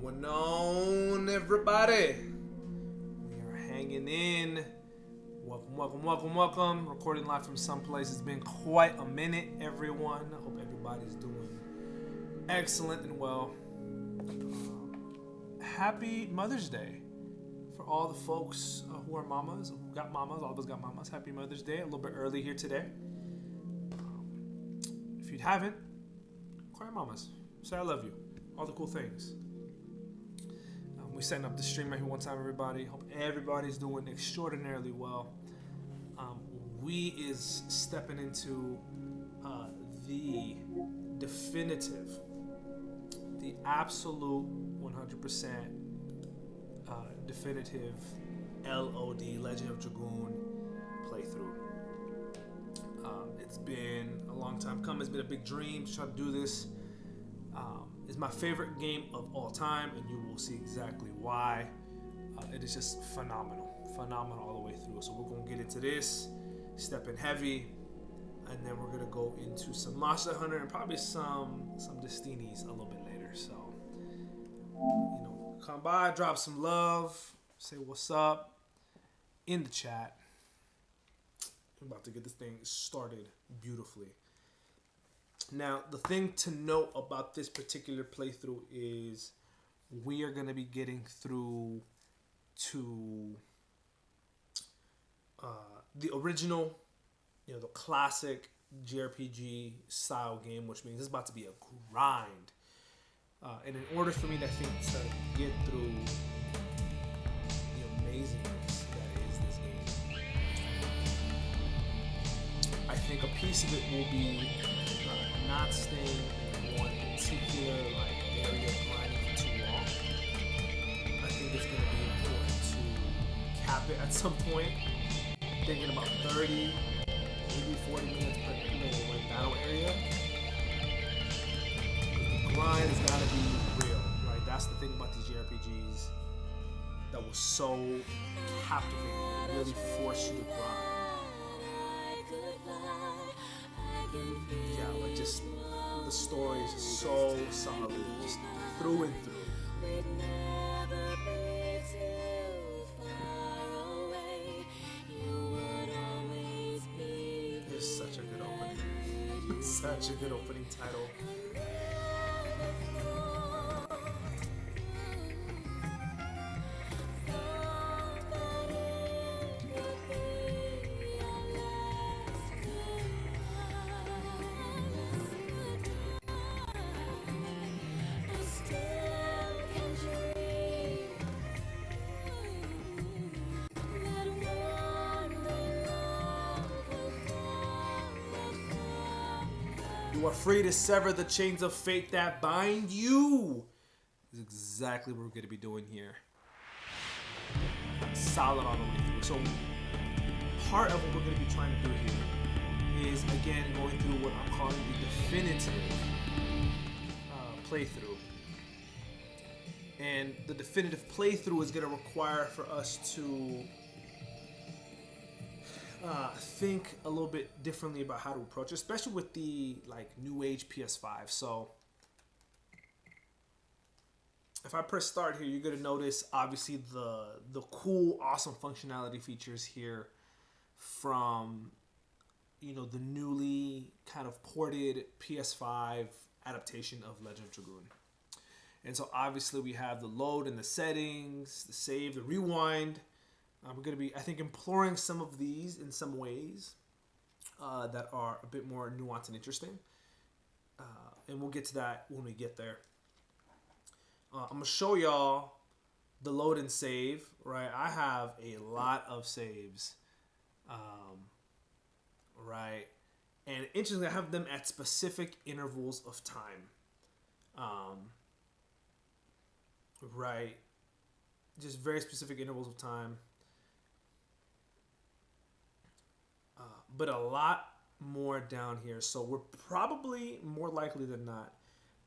going on, everybody? We are hanging in. Welcome. Recording live from someplace. It's been quite a minute, everyone. I hope everybody's doing excellent and well. Happy Mother's Day for all the folks who are mamas, who got mamas. All of us got mamas. Happy Mother's Day. A little bit early here today. If you haven't, cry mamas. Say I love you. All the cool things. We setting up the stream right here one time, everybody. Hope everybody's doing extraordinarily well. We is stepping into the definitive, the absolute 100% definitive LOD, Legend of Dragoon playthrough. It's been a long time coming. It's been a big dream to try to do this. It's my favorite game of all time, and you will see exactly why. It is just phenomenal all the way through. So we're gonna get into this, step in heavy, and then we're gonna go into some Monster Hunter and probably some Destiny's a little bit later. So, come by, drop some love, say what's up in the chat. I'm about to get this thing started beautifully. Now, the thing to note about this particular playthrough is we are going to be getting through to the original, the classic JRPG style game, which means it's about to be a grind. And in order for me, I think, to get through the amazingness that is this game, I think a piece of it will be not staying in one particular area of grinding for too long. I think it's going to be important to cap it at some point. Thinking about 30, maybe 40 minutes per battle area. The grind has got to be real, right? That's the thing about these JRPGs that was so captivating. It really forced you to grind. Yeah, just the story is so solid, just through and through. It's such a good opening. Such a good opening title. You are free to sever the chains of fate that bind you. Is exactly what we're going to be doing here. Solid all the way through. So part of what we're going to be trying to do here is, again, going through what I'm calling the definitive playthrough. And the definitive playthrough is going to require for us to think a little bit differently about how to approach it, especially with the new age PS5. So if I press start here, you're gonna notice obviously the cool, awesome functionality features here from the newly kind of ported PS5 adaptation of Legend of Dragoon. And so obviously we have the load and the settings, the save, the rewind. We're going to be, I think, imploring some of these in some ways that are a bit more nuanced and interesting. And we'll get to that when we get there. I'm going to show y'all the load and save, right? I have a lot of saves, right? And interestingly, I have them at specific intervals of time, right? Just very specific intervals of time. But a lot more down here. So we're probably more likely than not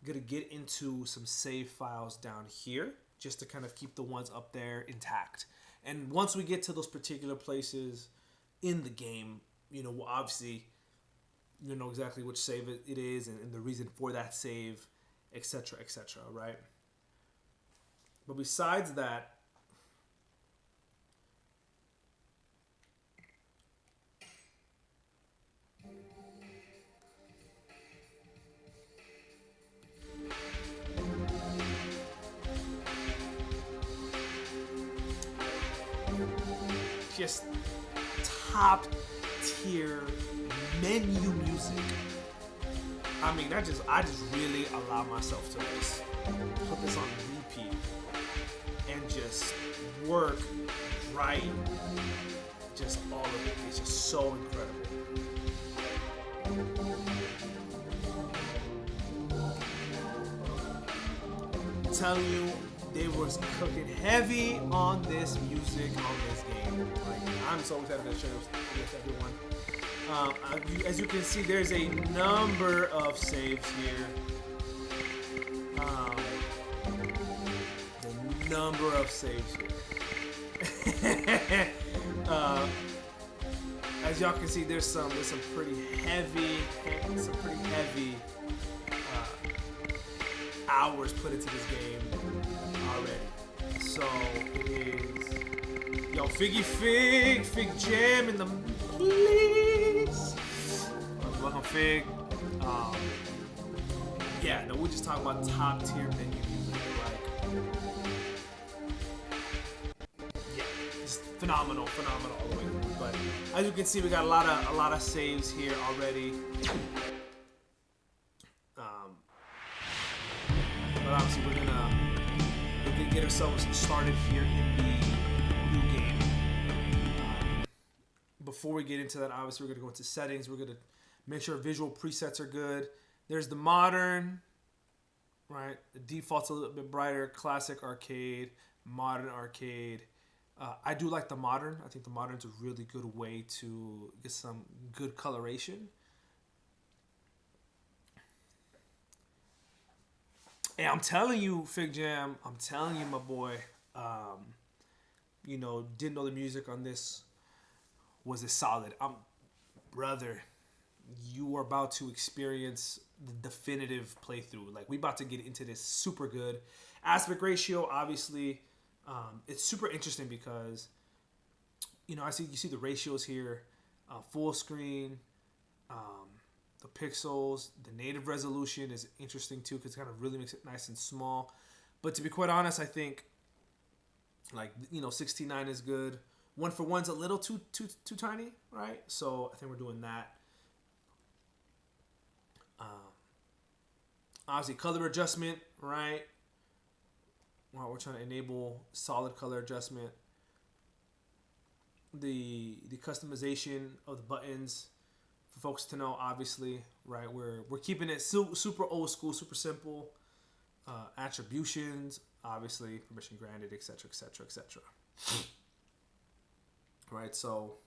going to get into some save files down here just to kind of keep the ones up there intact. And once we get to those particular places in the game, we'll obviously know exactly which save it is and the reason for that save, etc., right? But besides that, just top tier menu music. I mean, I just really allow myself to just put this on repeat and just work right. Just all of it. It's just so incredible. I'm telling you, they was cooking heavy on this music on this game. Like, I'm so excited to share this with everyone. As you can see, there's a number of saves here. The number of saves here. As y'all can see, there's some pretty heavy hours put into this game already. So it is, yo, Fig Jam in the please. Welcome, Fig. Yeah, no, we're just talking about top tier menu music. Like, yeah, just phenomenal all the way through. But as you can see, we got a lot of saves here already. But obviously, we're gonna get ourselves started here in the new game. Before we get into that, obviously, we're gonna go into settings. We're gonna make sure visual presets are good. There's the modern, right? The default's a little bit brighter. Classic arcade, modern arcade. I do like the modern. I think the modern's a really good way to get some good coloration. And I'm telling you, Fig Jam, I'm telling you, my boy, you know, didn't know the music on this was as solid. Brother, you are about to experience the definitive playthrough. Like, we about to get into this super good. Aspect ratio, obviously, it's super interesting because, you know, you see the ratios here, full screen, the pixels, the native resolution is interesting too because it kind of really makes it nice and small. But to be quite honest, I think, like, you know, 16:9 is good. 1:1's a little too tiny, right? So I think we're doing that. Obviously, color adjustment, right? Well, we're trying to enable solid color adjustment. The customization of the buttons for folks to know, obviously, right? We're keeping it super old school, super simple. Attributions, obviously, permission granted, etc., etc., etc. Right, so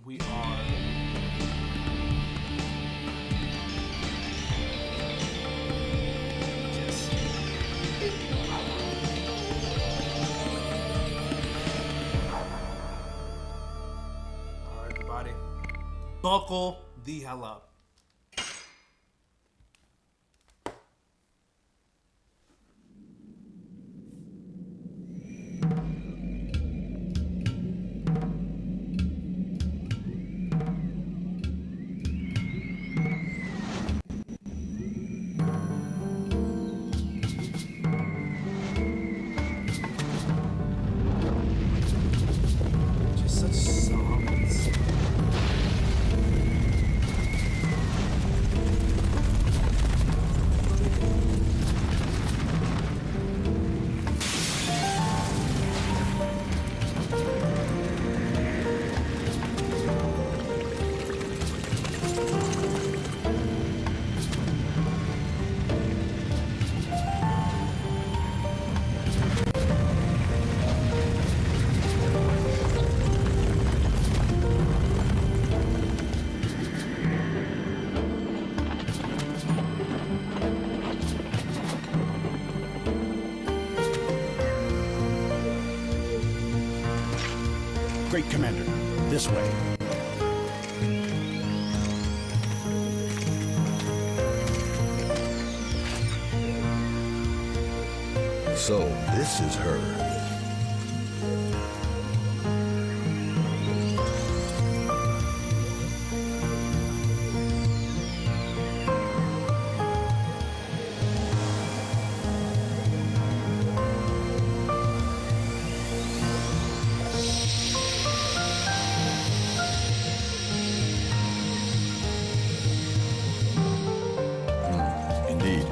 we are just all right, everybody, buckle the hell up. Great Commander, this way. So, this is her. Indeed.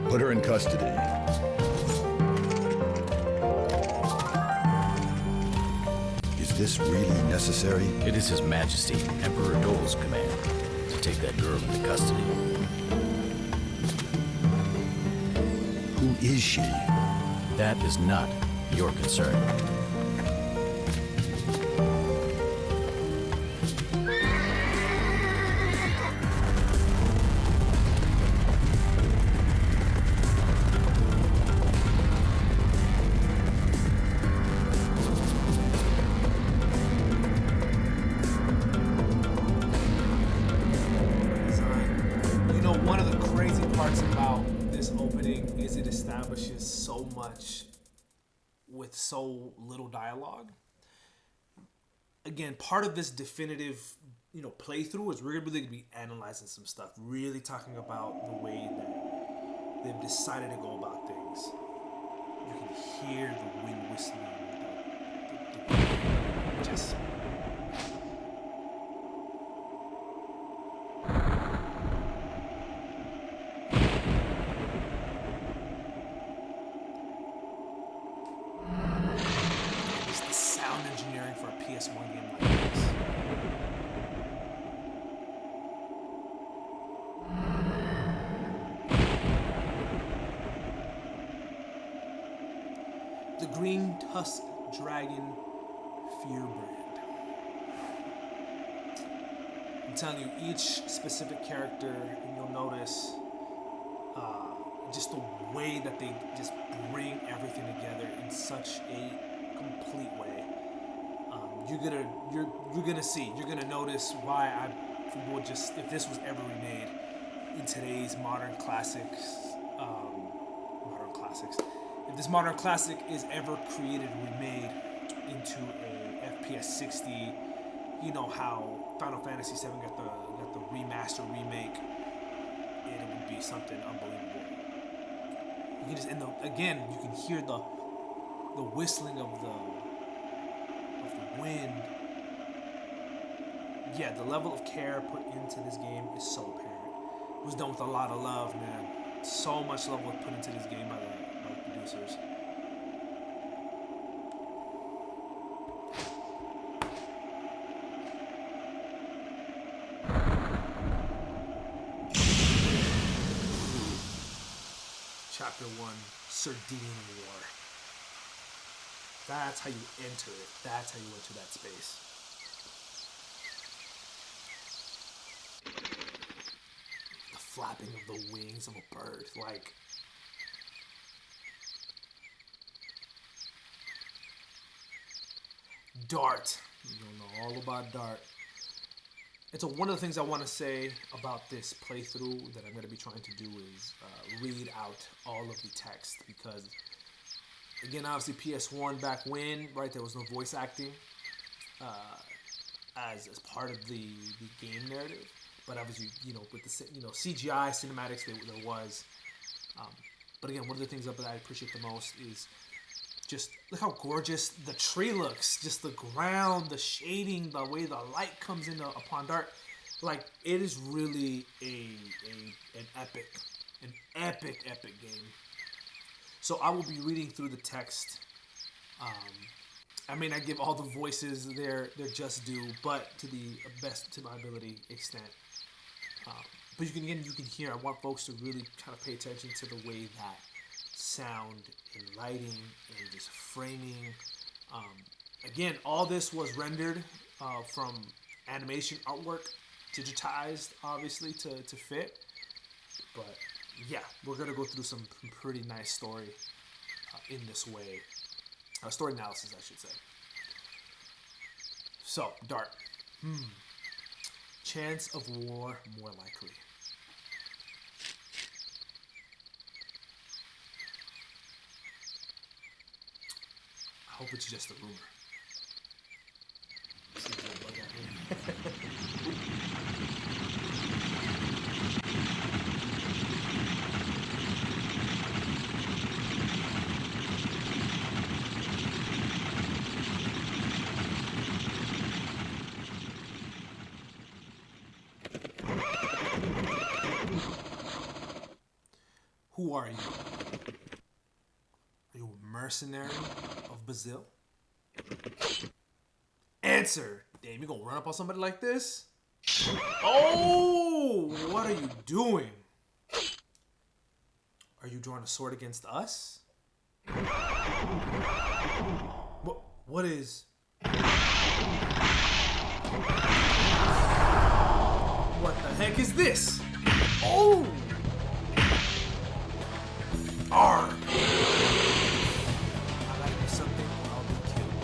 Put her in custody. Is this really necessary? It is His Majesty, Emperor Dole's command to take that girl into custody. Who is she? That is not your concern. One of the crazy parts about this opening is it establishes so much with so little dialogue. Again, part of this definitive, playthrough is we're really going to be analyzing some stuff, really talking about the way that they've decided to go about things. You can hear the wind whistling, just. Engineering for a PS1 game like this. The Green Tusk Dragon Fear Brand. I'm telling you, each specific character, and you'll notice just the way that they just bring everything together in such a complete way. You're gonna notice why I would just, if this was ever remade in today's modern classics, if this modern classic is ever created and remade into a FPS 60, you know how Final Fantasy VII got the remaster remake, it would be something unbelievable. You can just again you can hear the whistling of the wind. Yeah, the level of care put into this game is so apparent. It was done with a lot of love, man. So much love was put into this game by the producers. Chapter 1, Sardine War. That's how you enter it. That's how you enter that space. The flapping of the wings of a bird. Like, Dart. You'll know all about Dart. And so one of the things I want to say about this playthrough that I'm going to be trying to do is read out all of the text, because again, obviously PS1 back when, right, there was no voice acting as part of the game narrative, but obviously, with the CGI cinematics there was. But again, one of the things that I appreciate the most is just look how gorgeous the tree looks, just the ground, the shading, the way the light comes in upon Dart. Like, it is really an epic game. So I will be reading through the text. I may not give all the voices their just due, but to the best to my ability extent. But you can hear. I want folks to really kind of pay attention to the way that sound and lighting and just framing. Again, all this was rendered from animation artwork, digitized obviously to fit. But yeah, we're gonna go through some pretty nice story in this way. Story analysis, I should say. So, Dart. Chance of war more likely. hope it's just a rumor. See if there's a bug out Who are you? Are you a mercenary of Brazil? Answer! Damn, you gonna run up on somebody like this? Oh! What are you doing? Are you drawing a sword against us? What is... What the heck is this? Oh! Arr! I like to do something or I'll be killed.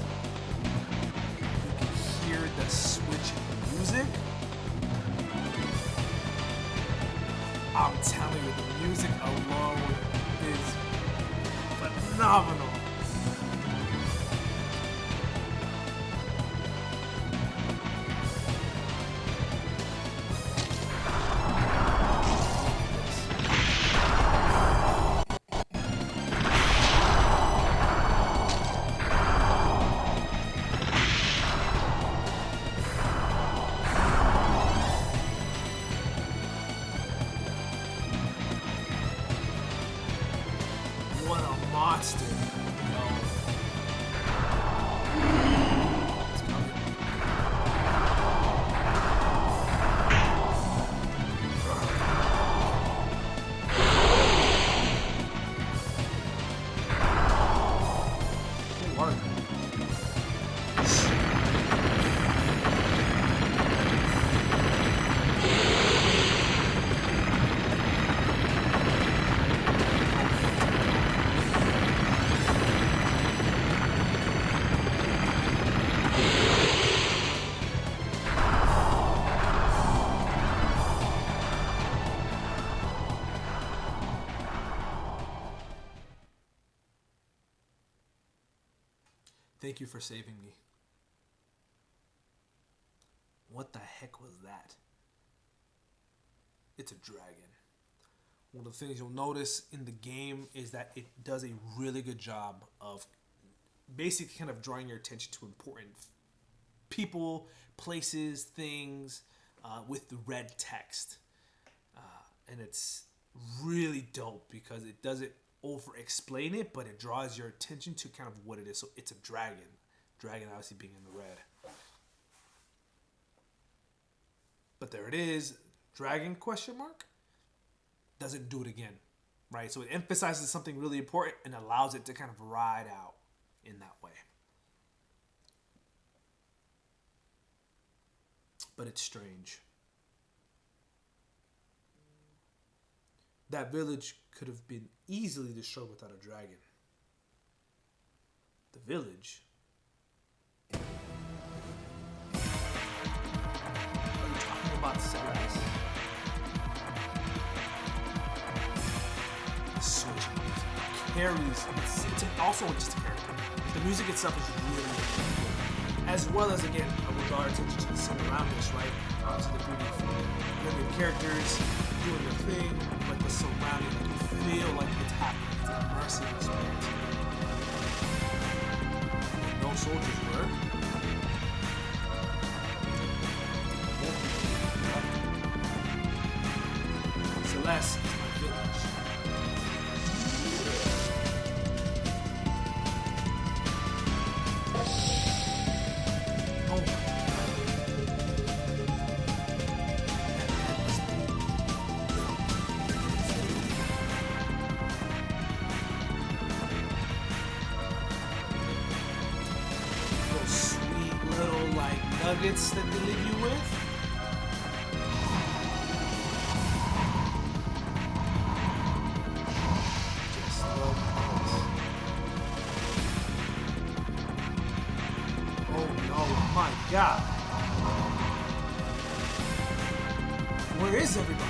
You can hear the switch in the music. I'm telling you, the music alone is phenomenal. What a monster. Yo. It's coming. Who are you? Thank you for saving me. What the heck was that? It's a dragon. One of the things you'll notice in the game is that it does a really good job of basically kind of drawing your attention to important people, places, things with the red text. And it's really dope because it doesn't over explain it, but it draws your attention to kind of what it is. So it's a dragon. Dragon obviously being in the red. But there it is. Dragon question mark. Doesn't do it again. Right? So it emphasizes something really important and allows it to kind of ride out in that way. But it's strange. That village could have been easily destroyed without a dragon. The village? Are you talking about Celeste? The switch carries, it's also just a character. The music itself is really good. As well as, again, with our attention to the scene around us, right? To the beauty of living characters doing their thing, but the surrounding, like, you feel like it's happening. It's an immersive experience. And no soldiers were. Celeste is my village. Nuggets that they leave you with. Just love this. Oh no, my God. Where is everybody?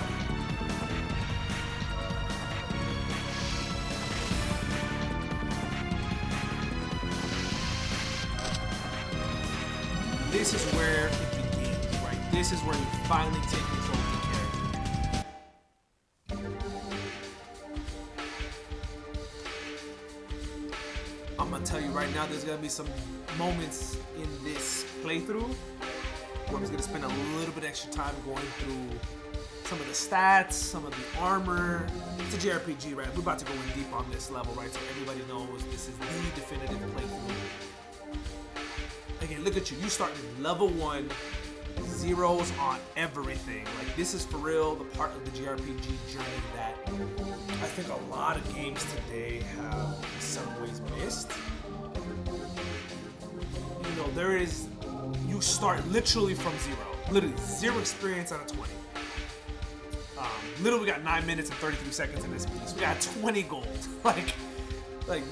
this is where you finally take control of the character. I'm gonna tell you right now, there's gonna be some moments in this playthrough where I'm just gonna spend a little bit extra time going through some of the stats, some of the armor. It's a JRPG, right? We're about to go in deep on this level, right? So everybody knows this is the definitive playthrough. Again, look at you. You start in level 1, zeros on everything. Like, this is for real the part of the JRPG journey that I think a lot of games today have in some ways missed. You know, you start literally from zero. Literally, 0 experience out of 20. Literally, we got 9 minutes and 33 seconds in this piece. We got 20 gold. like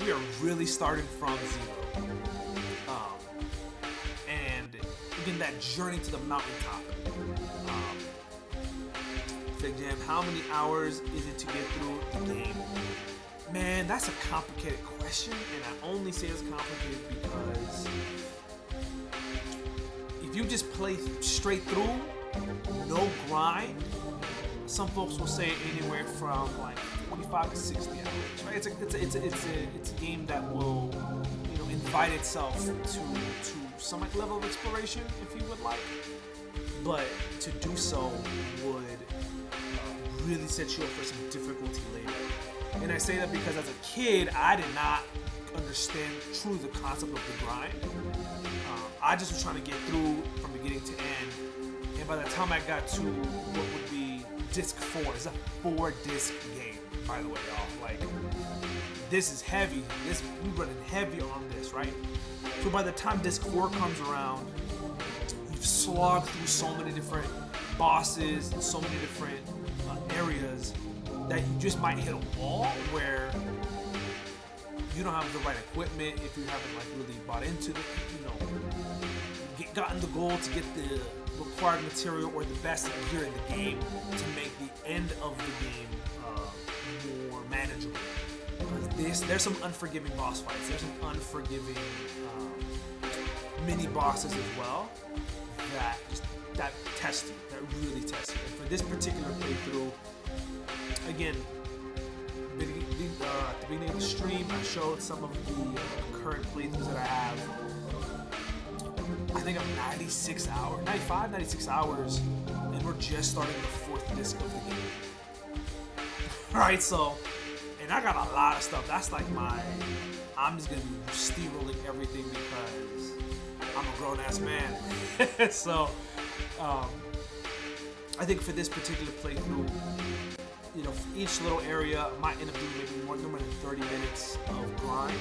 we are really starting from 0. And again, that journey to the mountaintop. Jam, how many hours is it to get through the game? Man, that's a complicated question, and I only say it's complicated because if you just play straight through, no grind, some folks will say anywhere from like 45 to 60 hours. Right? It's a game that will, you know, invite itself to some like level of exploration if you would like, but to do so would really set you up for some difficulty later. And I say that because as a kid, I did not understand truly the concept of the grind. I just was trying to get through from beginning to end. And by the time I got to what would be disc 4, it's a 4-disc game, by the way, y'all. Like, this is heavy. We running heavy on this, right? So by the time disc 4 comes around, you've slogged through so many different bosses and so many different areas that you just might hit a wall where you don't have the right equipment if you haven't like really bought into the, you know, gotten the goal to get the required material or the best gear in the game to make the end of the game more manageable. Because there's some unforgiving boss fights. There's some unforgiving mini bosses as well that test you, that really test you. And for this particular playthrough, again, at the beginning of the stream, I showed some of the current playthroughs that I have. I think I'm 96 hours, 95, 96 hours, and we're just starting the 4th disc of the game. Alright, so, and I got a lot of stuff. That's like I'm just gonna be steamrolling everything because I'm a grown-ass man. So, I think for this particular playthrough, you know, for each little area might end up doing maybe more than 30 minutes of grind,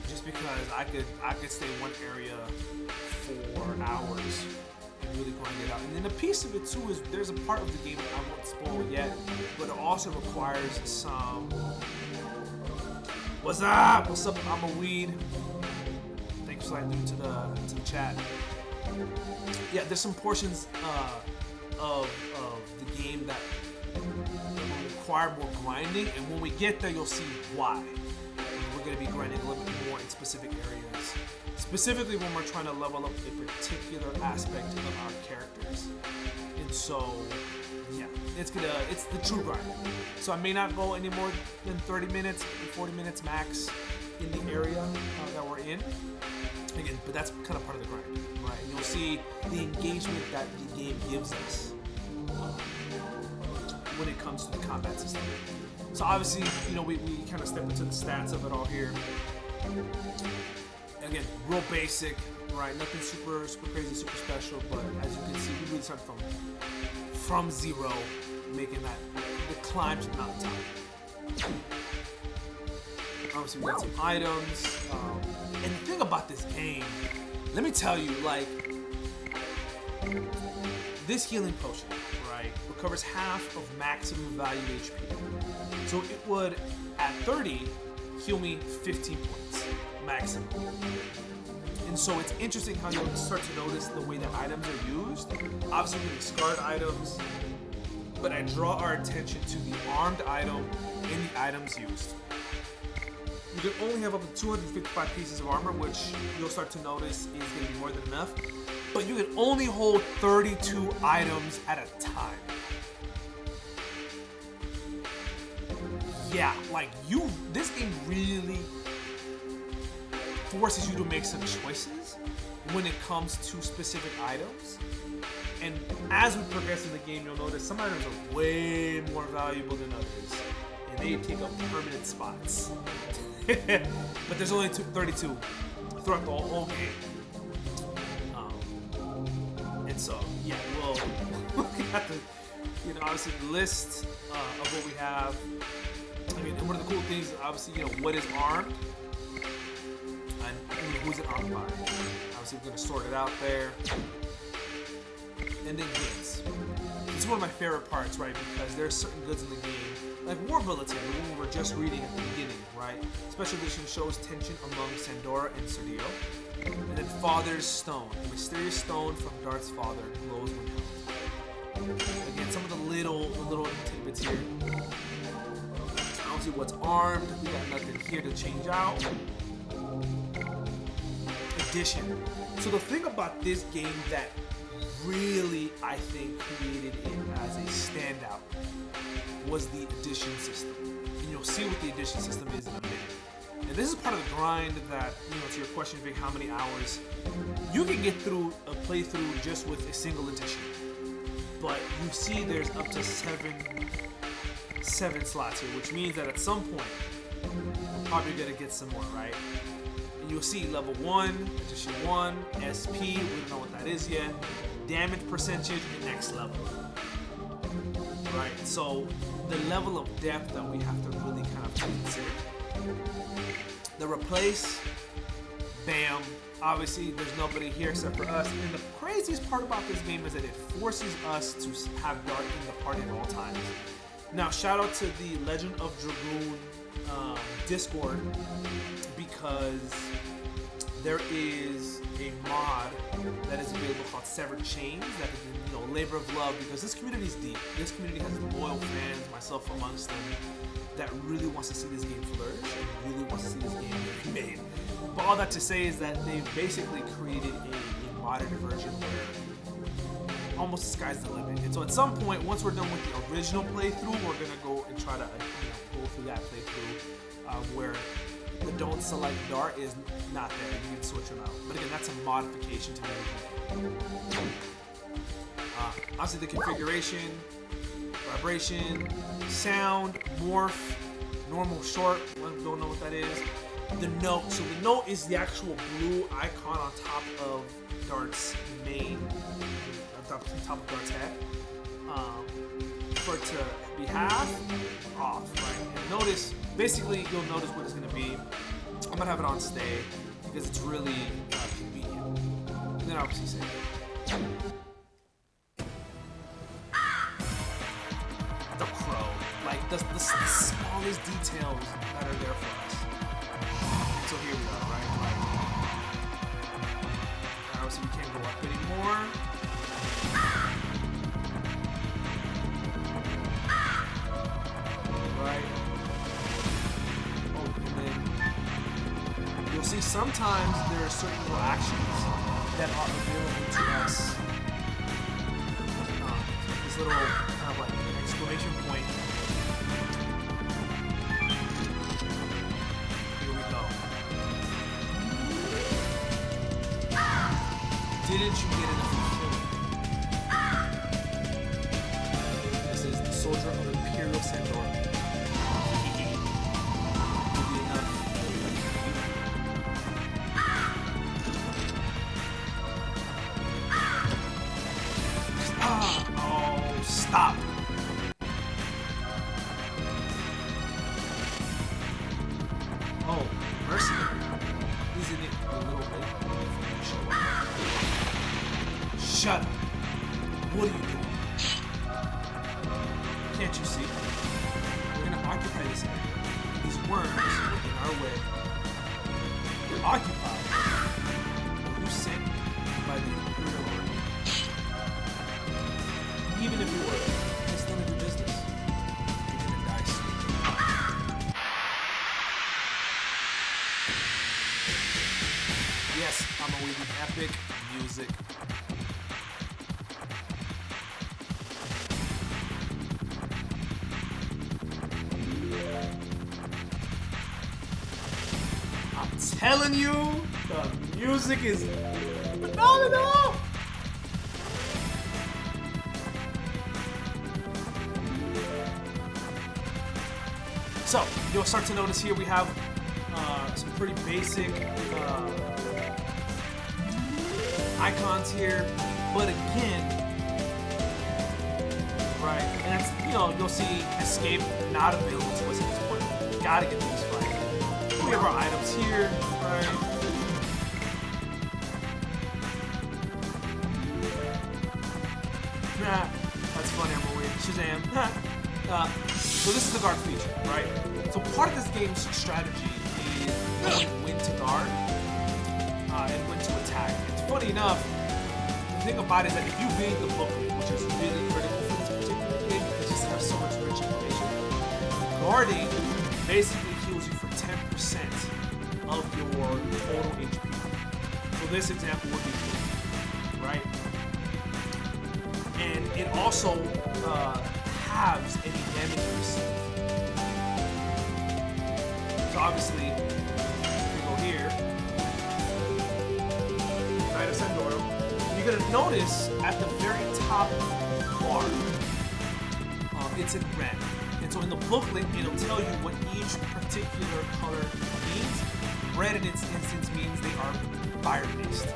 just because I could stay in one area for hours and really grind it out. And then a piece of it too is there's a part of the game that I won't spoil yet, but it also requires some. What's up? What's up? I'm a weed. Thanks for sliding through to the chat. Yeah, there's some portions of the game that will require more grinding, and when we get there, you'll see why. We're going to be grinding a little bit more in specific areas, specifically when we're trying to level up a particular aspect of our characters. And so, yeah, it's the true grind. So I may not go any more than 30 minutes, 40 minutes max in the area that we're in. Again, but that's kind of part of the grind, right? And you'll see the engagement that the game gives us when it comes to the combat system. So obviously, you know, we kind of step into the stats of it all here. Again, real basic, right? Nothing super crazy, super special, but as you can see, we really start from 0, making the climb to the mountaintop. Obviously, we got some items. And the thing about this game, let me tell you, like, this healing potion, right, recovers half of maximum value HP. So it would, at 30, heal me 15 points, maximum. And so it's interesting how you'll start to notice the way that items are used. Obviously, we discard items, but I draw our attention to the armed item and the items used. You can only have up to 255 pieces of armor, which you'll start to notice is going to be more than enough. but you can only hold 32 items at a time. Yeah, like this game really forces you to make some choices when it comes to specific items. And as we progress in the game, you'll notice some items are way more valuable than others, and they take up permanent spots. But there's only 32 throughout the whole game. And so, yeah, we'll look at the, obviously the list of what we have. I mean, one of the cool things, obviously, what is armed and who's it armed by. Obviously, we're gonna sort it out there. And then goods. It's one of my favorite parts, right? Because there's certain goods in the game, like War Bulletin, the one we were just reading at the beginning, right? Special edition shows tension among Sandora and Serdio. And then Father's Stone, a mysterious stone from Darth's father, glows when held. Again, some of the little tidbits here. Obviously, what's armed? We got nothing here to change out. Addition. So the thing about this game that really, I think, created it as a standout was the addition system. And you'll see what the addition system is in a minute. And this is part of the grind that, to your question, Vic, how many hours? You can get through a playthrough just with a single addition. But you see there's up to seven slots here, which means that at some point, we're probably gonna get some more, right? And you'll see level 1, addition 1, SP, we don't know what that is yet, damage percentage, and next level. Right, so the level of depth that we have to really kind of consider. The replace, bam, obviously there's nobody here except for us. And the craziest part about this game is that it forces us to have Dart in the party at all times. Now, shout out to the Legend of Dragoon Discord, because there is a mod that is available called Severed Chains that is, labor of love, because this community is deep. This community has loyal fans, myself amongst them, that really wants to see this game flourish and really wants to see this game be made. But all that to say is that they've basically created a modern version where almost the sky's the limit. And so at some point, once we're done with the original playthrough, we're gonna go and try to go through that playthrough where the don't select Dart is not there. You can switch them out. But again, that's a modification to the game. Obviously, the configuration, vibration, sound, morph, normal, short. Don't know what that is. The note. So the note is the actual blue icon on top of Dart's mane, on top of Dart's head. For it to be half, off, right? And notice, basically, you'll notice what it's going to be. I'm going to have it on stay because it's really convenient. And then obviously save it. The crow. Like, the smallest details that are there for us. So here we are, right? Obviously, we can't go up anymore. Right? Oh, and then you'll see sometimes there are certain little actions that are available to us. This little kind of like exclamation point. Here we go. Didn't you get enough killing? This is the soldier of Imperial Sandora. Stop. Oh, mercenary. Isn't it a little late for you to show up? Shut up. What are you doing? Can't you see? We're gonna occupy this area. These worms are in our way. We're occupied. We're sent by the Imperial Army. Even if we were, it's none of your business. You're gonna die soon. Yes, I'm awaiting epic music telling you, the music is phenomenal. So you'll start to notice here we have some pretty basic icons here, but again, right? And that's, you know, you'll see escape not available to us at this point. We gotta get these right. We have our items here, right? Nah, that's funny. I'm weird. Shazam. So this is the guard feature, right? So part of this game's strategy is knowing when to guard and when to attack. It's funny enough, the thing about it is that if you read the booklet, which is really critical for this particular game because it just has so much rich information, guarding basically heals you for 10% of your total HP. So this example would be 3, right? And it also halves any damage you receive. So obviously, if we go here, Knight of Sandorum, you're gonna notice at the very top bar, it's in red. And so in the booklet, it'll tell you what each particular color means. Red in its instance means they are fire-based.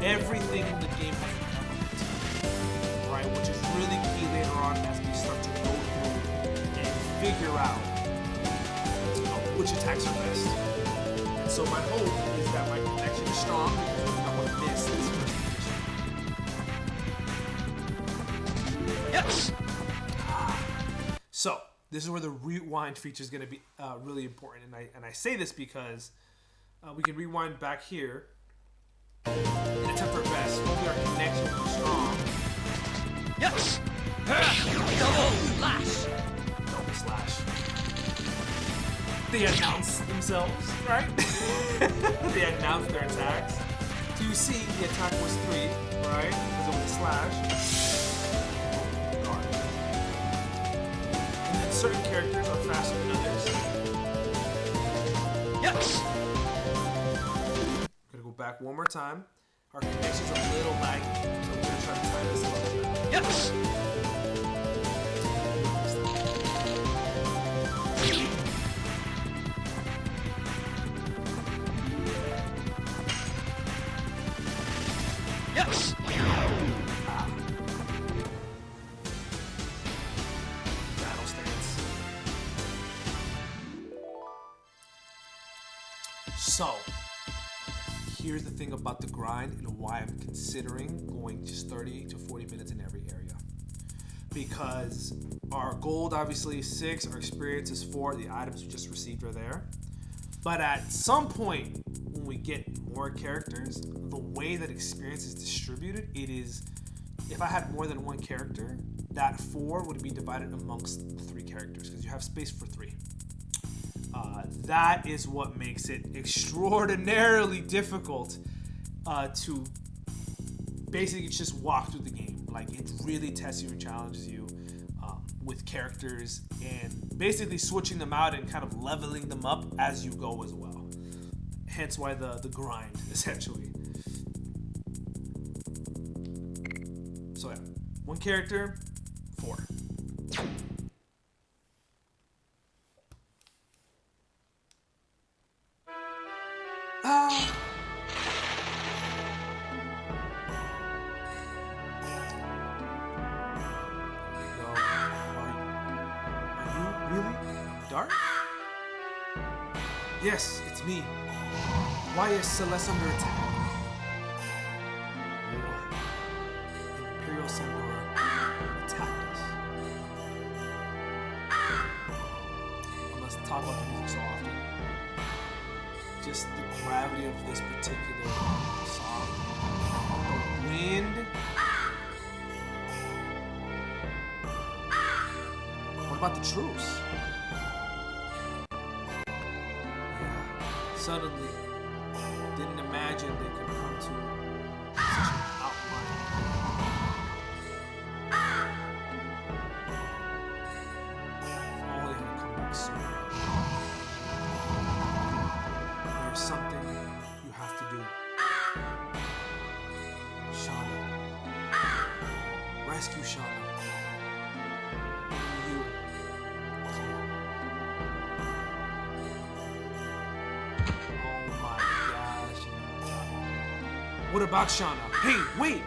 Everything in the game has an element, right? Which is really key later on as we start to go through and figure out which attacks are best. And so my hope is that my connection is strong because I don't want to miss this first edition. Yes! So, this is where the rewind feature is going to be really important. And I say this because we can rewind back here and attempt our best. Hopefully our connection will be strong. Yes! Double slash! Double slash. They announce themselves, right? They announce their attacks. So you see the attack was 3, right? Because it was a slash. Guard. And then certain characters are faster than others. Yes! Gonna go back one more time. Our connections are a little laggy, so we're gonna try to time this a little bit. Yes! Yes! Battle stance. So, here's the thing about the grind and why I'm considering going just 30 to 40 minutes in every area. Because our gold obviously is 6, our experience is 4, the items we just received are there. But at some point, when we get more characters, the way that experience is distributed, it is, if I had more than one character, that 4 would be divided amongst the 3 characters, because you have space for 3. That is what makes it extraordinarily difficult to basically just walk through the game. Like, it really tests you and challenges you with characters and basically switching them out and kind of leveling them up as you go as well. Hence why the grind, essentially. So yeah, 1 character, 4. Dark? Yes, it's me. Why is Celeste under attack? Imperial Sandora attacked us. I must top up the music so often. Just the gravity of this particular song. The wind. What about the truce? Suddenly, didn't imagine they could come to such an outline. If only had come back sooner. There's something What about Shauna? Hey, wait!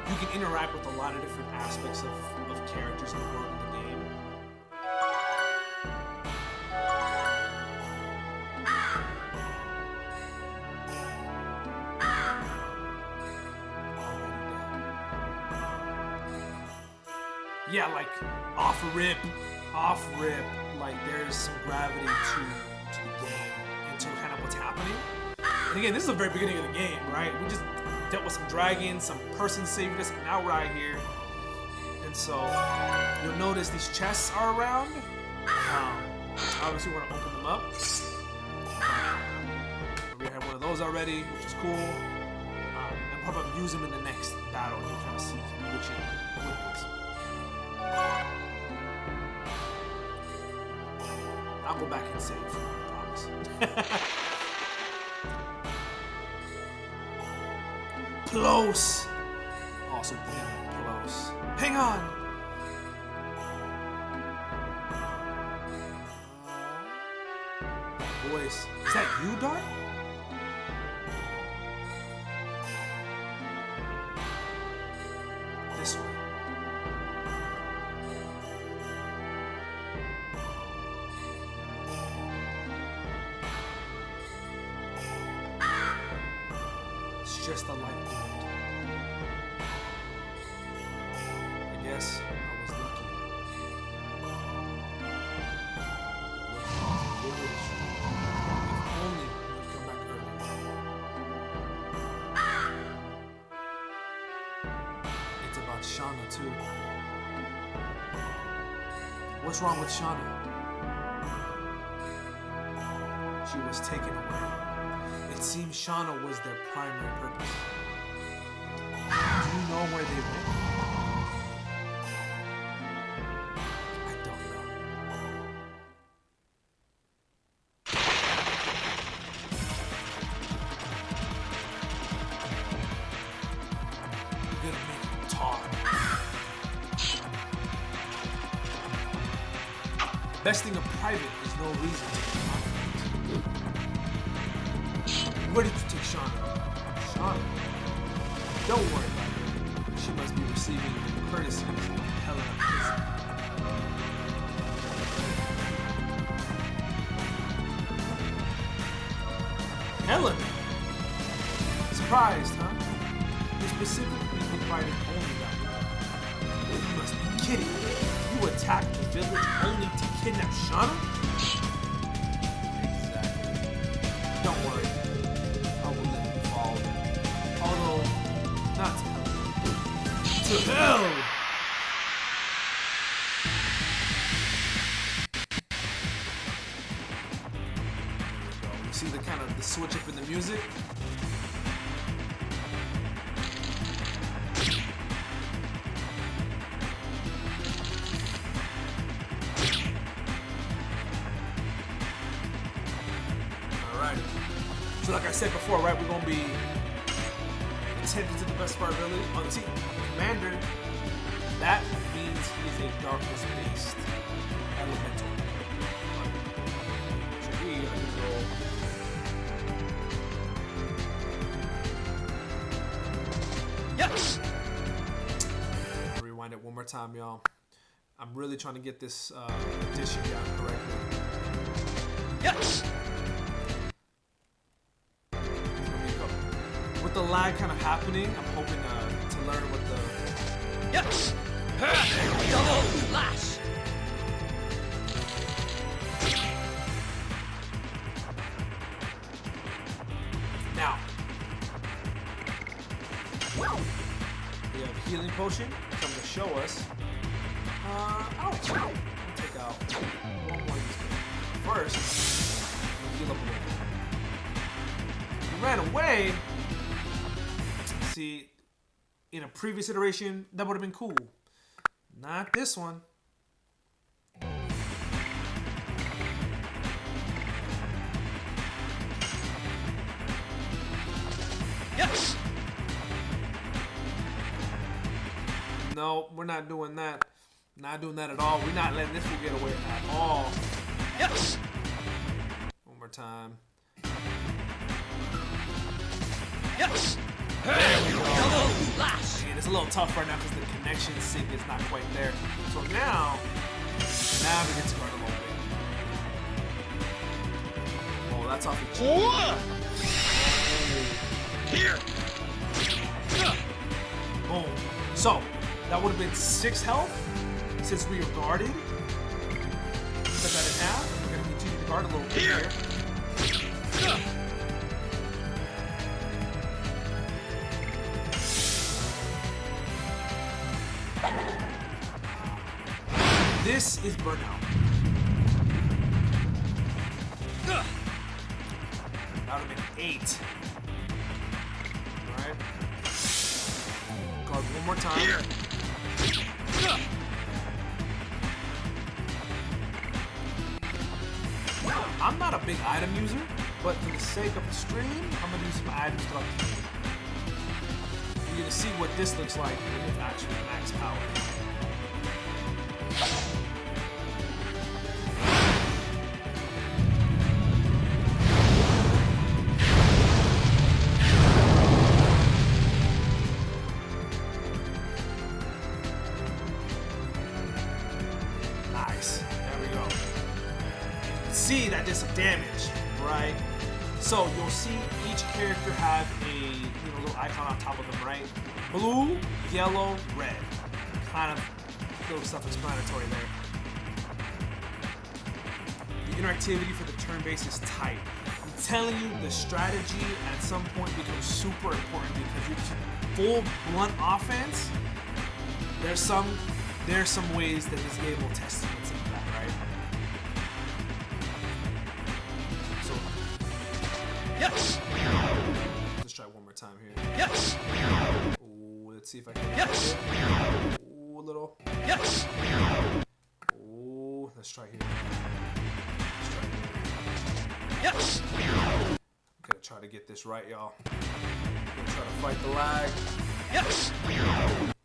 You can interact with a lot of different aspects of characters in the world of the game. Yeah, like off rip, like there's some gravity to the game and to kind of what's happening. And again, this is the very beginning of the game, right? We just dealt with some dragons, some person saved us, and now we're out here. And so you'll notice these chests are around. Obviously, we want to open them up. We have one of those already, which is cool. And probably use them in the next battle. You'll kind of see which it is. I'll go back and save, I promise. Close! Awesome thing, close. Hang on! Voice. Is that you, Dart? This way. Just a light bulb. I guess I was lucky. If only we'd come back earlier. It's about Shauna too. What's wrong with Shauna? She was taken away. It seems Shauna was their primary purpose. Do you know where they went? I don't know. You're gonna make them talk. Besting a private is no reason to be confident. Where did you take Shauna? Shauna? Don't worry about her. She must be receiving courtesies from Helena prison. Helena? Surprised, huh? You specifically invited only that way. You must be kidding me. You attacked the village only to kidnap Shauna? Exactly. Don't worry. Not to hell. To hell! You see the kind of the switch up in the music? Alrighty. So like I said before, right, we're gonna be attending to the best of our ability on the team. Commander, that means he's a darkness-based elemental. So we are going to go. Yes! Rewind it one more time, y'all. I'm really trying to get this addition down correctly. Yes! With the lag kind of happening, I'm hoping to learn what the... Yes! Double slash! Now, we have a healing potion coming to show us. Ouch! I'll take out one more of these. First, we'll heal up a little bit. He ran away. See, in a previous iteration, that would have been cool. Not this one. Yes! No, we're not doing that. Not doing that at all. We're not letting this one get away at all. Yes. One more time. Yes. There we go. Double lash. And it's a little tough right now because the connection sync is not quite there. So now we get to guard a little bit. Oh, that's off the Here. Boom. So that would have been 6 health since we are guarded. Cut that in half. We're gonna continue to guard a little bit here. This is burnout. That would have been 8. Alright. Guard one more time. I'm not a big item user, but for the sake of the stream, I'm gonna use some items throughout the game. You're gonna see what this looks like with actually max power. Nice. There we go. You can see that did some damage, right? So you'll see each character have a little icon on top of them, right? Blue, yellow, red. Kind of little self-explanatory there. The interactivity for the turn base is tight. I'm telling you, the strategy at some point becomes super important because you full blunt offense. There's some ways that this game will test against some of that, right? So Yes. let's try one more time here. Yes. Ooh, let's see if I can. Yes. Ooh, a little. Yes. Ooh, let's try here. Yes. Gotta try to get this right, y'all. Gonna try to fight the lag. Yes. A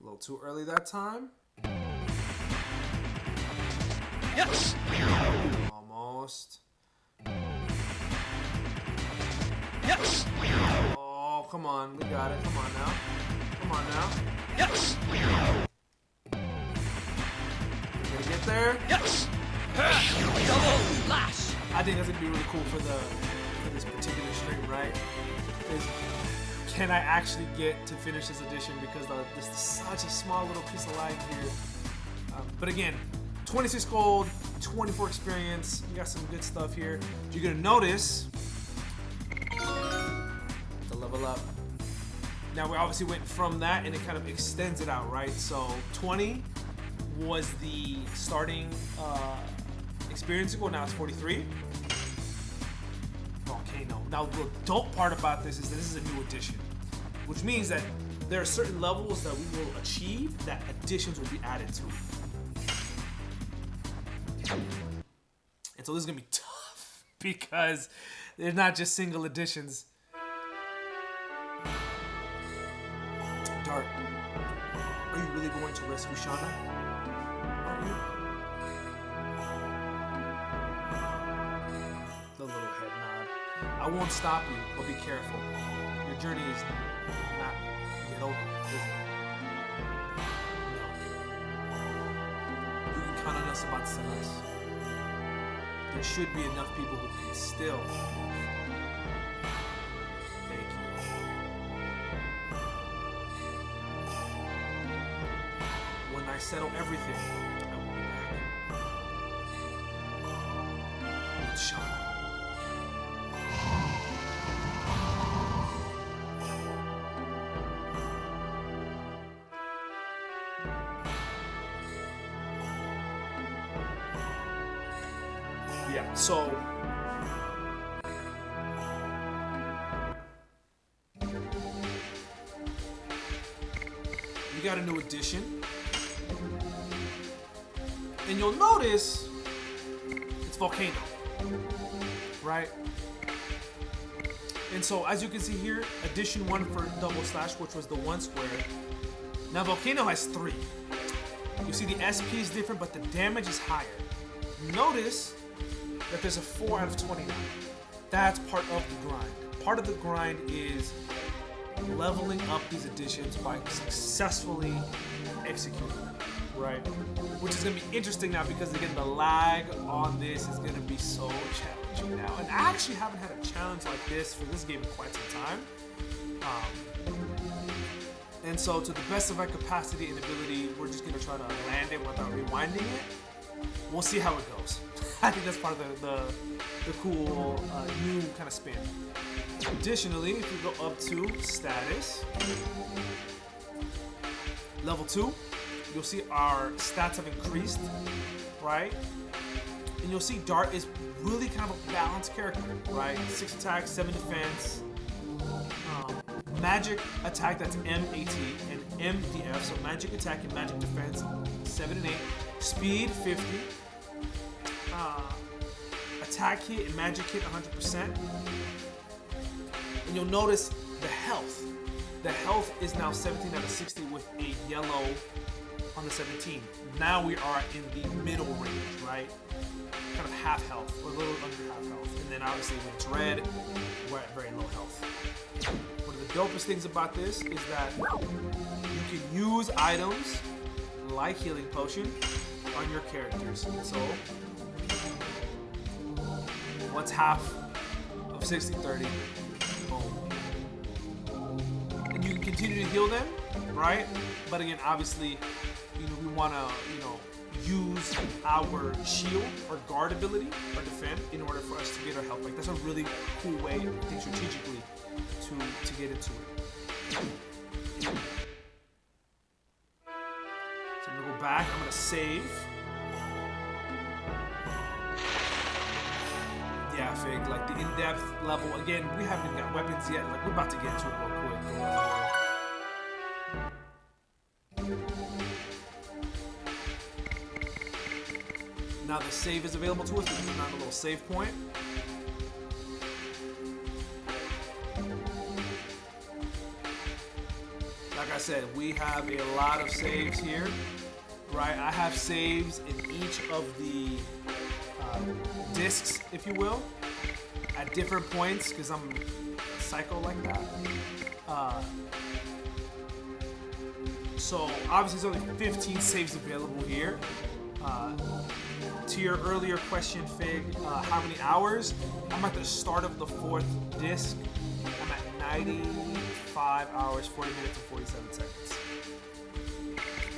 little too early that time. Yes. Almost. Yes. Oh, come on. We got it. Come on now. Come on now. Yes. We're gonna get there. Yes. Double lash. I think that's gonna be really cool for this particular stream, right? Is can I actually get to finish this edition because this is such a small little piece of lag here. But again, 26 gold, 24 experience. You got some good stuff here. You're gonna notice to level up. Now we obviously went from that and it kind of extends it out, right? So 20 was the starting experience goal. Now it's 43. Volcano. Now the dope part about this is that this is a new addition, which means that there are certain levels that we will achieve that additions will be added to. And so this is gonna be tough because they're not just single additions. Dart, are you really going to rescue Shauna? Are you? The little head nod. I won't stop you, but be careful. Your journey is not yet over, is it? No. You can count on us about Celeste. There should be enough people who can still. Thank you. When I settle everything, I will be back. With Shauna. Yeah, so we got a new addition. And you'll notice it's Volcano, right? And so as you can see here, addition 1 for double slash, which was the 1 square. Now Volcano has 3. You see the SP is different, but the damage is higher. Notice that there's a 4 out of 29. That's part of the grind. Part of the grind is leveling up these additions by successfully executing them, right? Which is going to be interesting now because, again, the lag on this is going to be so challenging now. And I actually haven't had a challenge like this for this game in quite some time. And so, to the best of my capacity and ability, we're just going to try to land it without rewinding it. We'll see how it goes. I think that's part of the cool new kind of spin. Additionally, if you go up to status, level 2, you'll see our stats have increased, right? And you'll see Dart is really kind of a balanced character, right? 6 attack, 7 defense, magic attack, that's MAT, and MDF, so magic attack and magic defense, 7 and 8, speed 50, attack hit and magic hit 100%. And you'll notice the health. The health is now 17 out of 60 with a yellow on the 17. Now we are in the middle range, right? Kind of half health, or a little under half health. And then obviously when it's red, we're at very low health. One of the dopest things about this is that you can use items like healing potion on your characters. So what's half of 60, 30? And you can continue to heal them, right? But again, obviously, we want to, use our shield or guard ability or defend in order for us to get our health back. That's a really cool way, I think, strategically to get into it. So I'm gonna go back. I'm gonna save. Yeah, Fig, like the in-depth level. Again, we haven't even got weapons yet. Like, we're about to get into it real quick. Now the save is available to us because we're on a little save point. Like I said, we have a lot of saves here, right? I have saves in each of the discs, if you will, at different points because I'm psycho like that. So obviously there's only 15 saves available here. To your earlier question, Fig, how many hours? I'm at the start of the 4th disc. I'm at 95 hours, 40 minutes, and 47 seconds.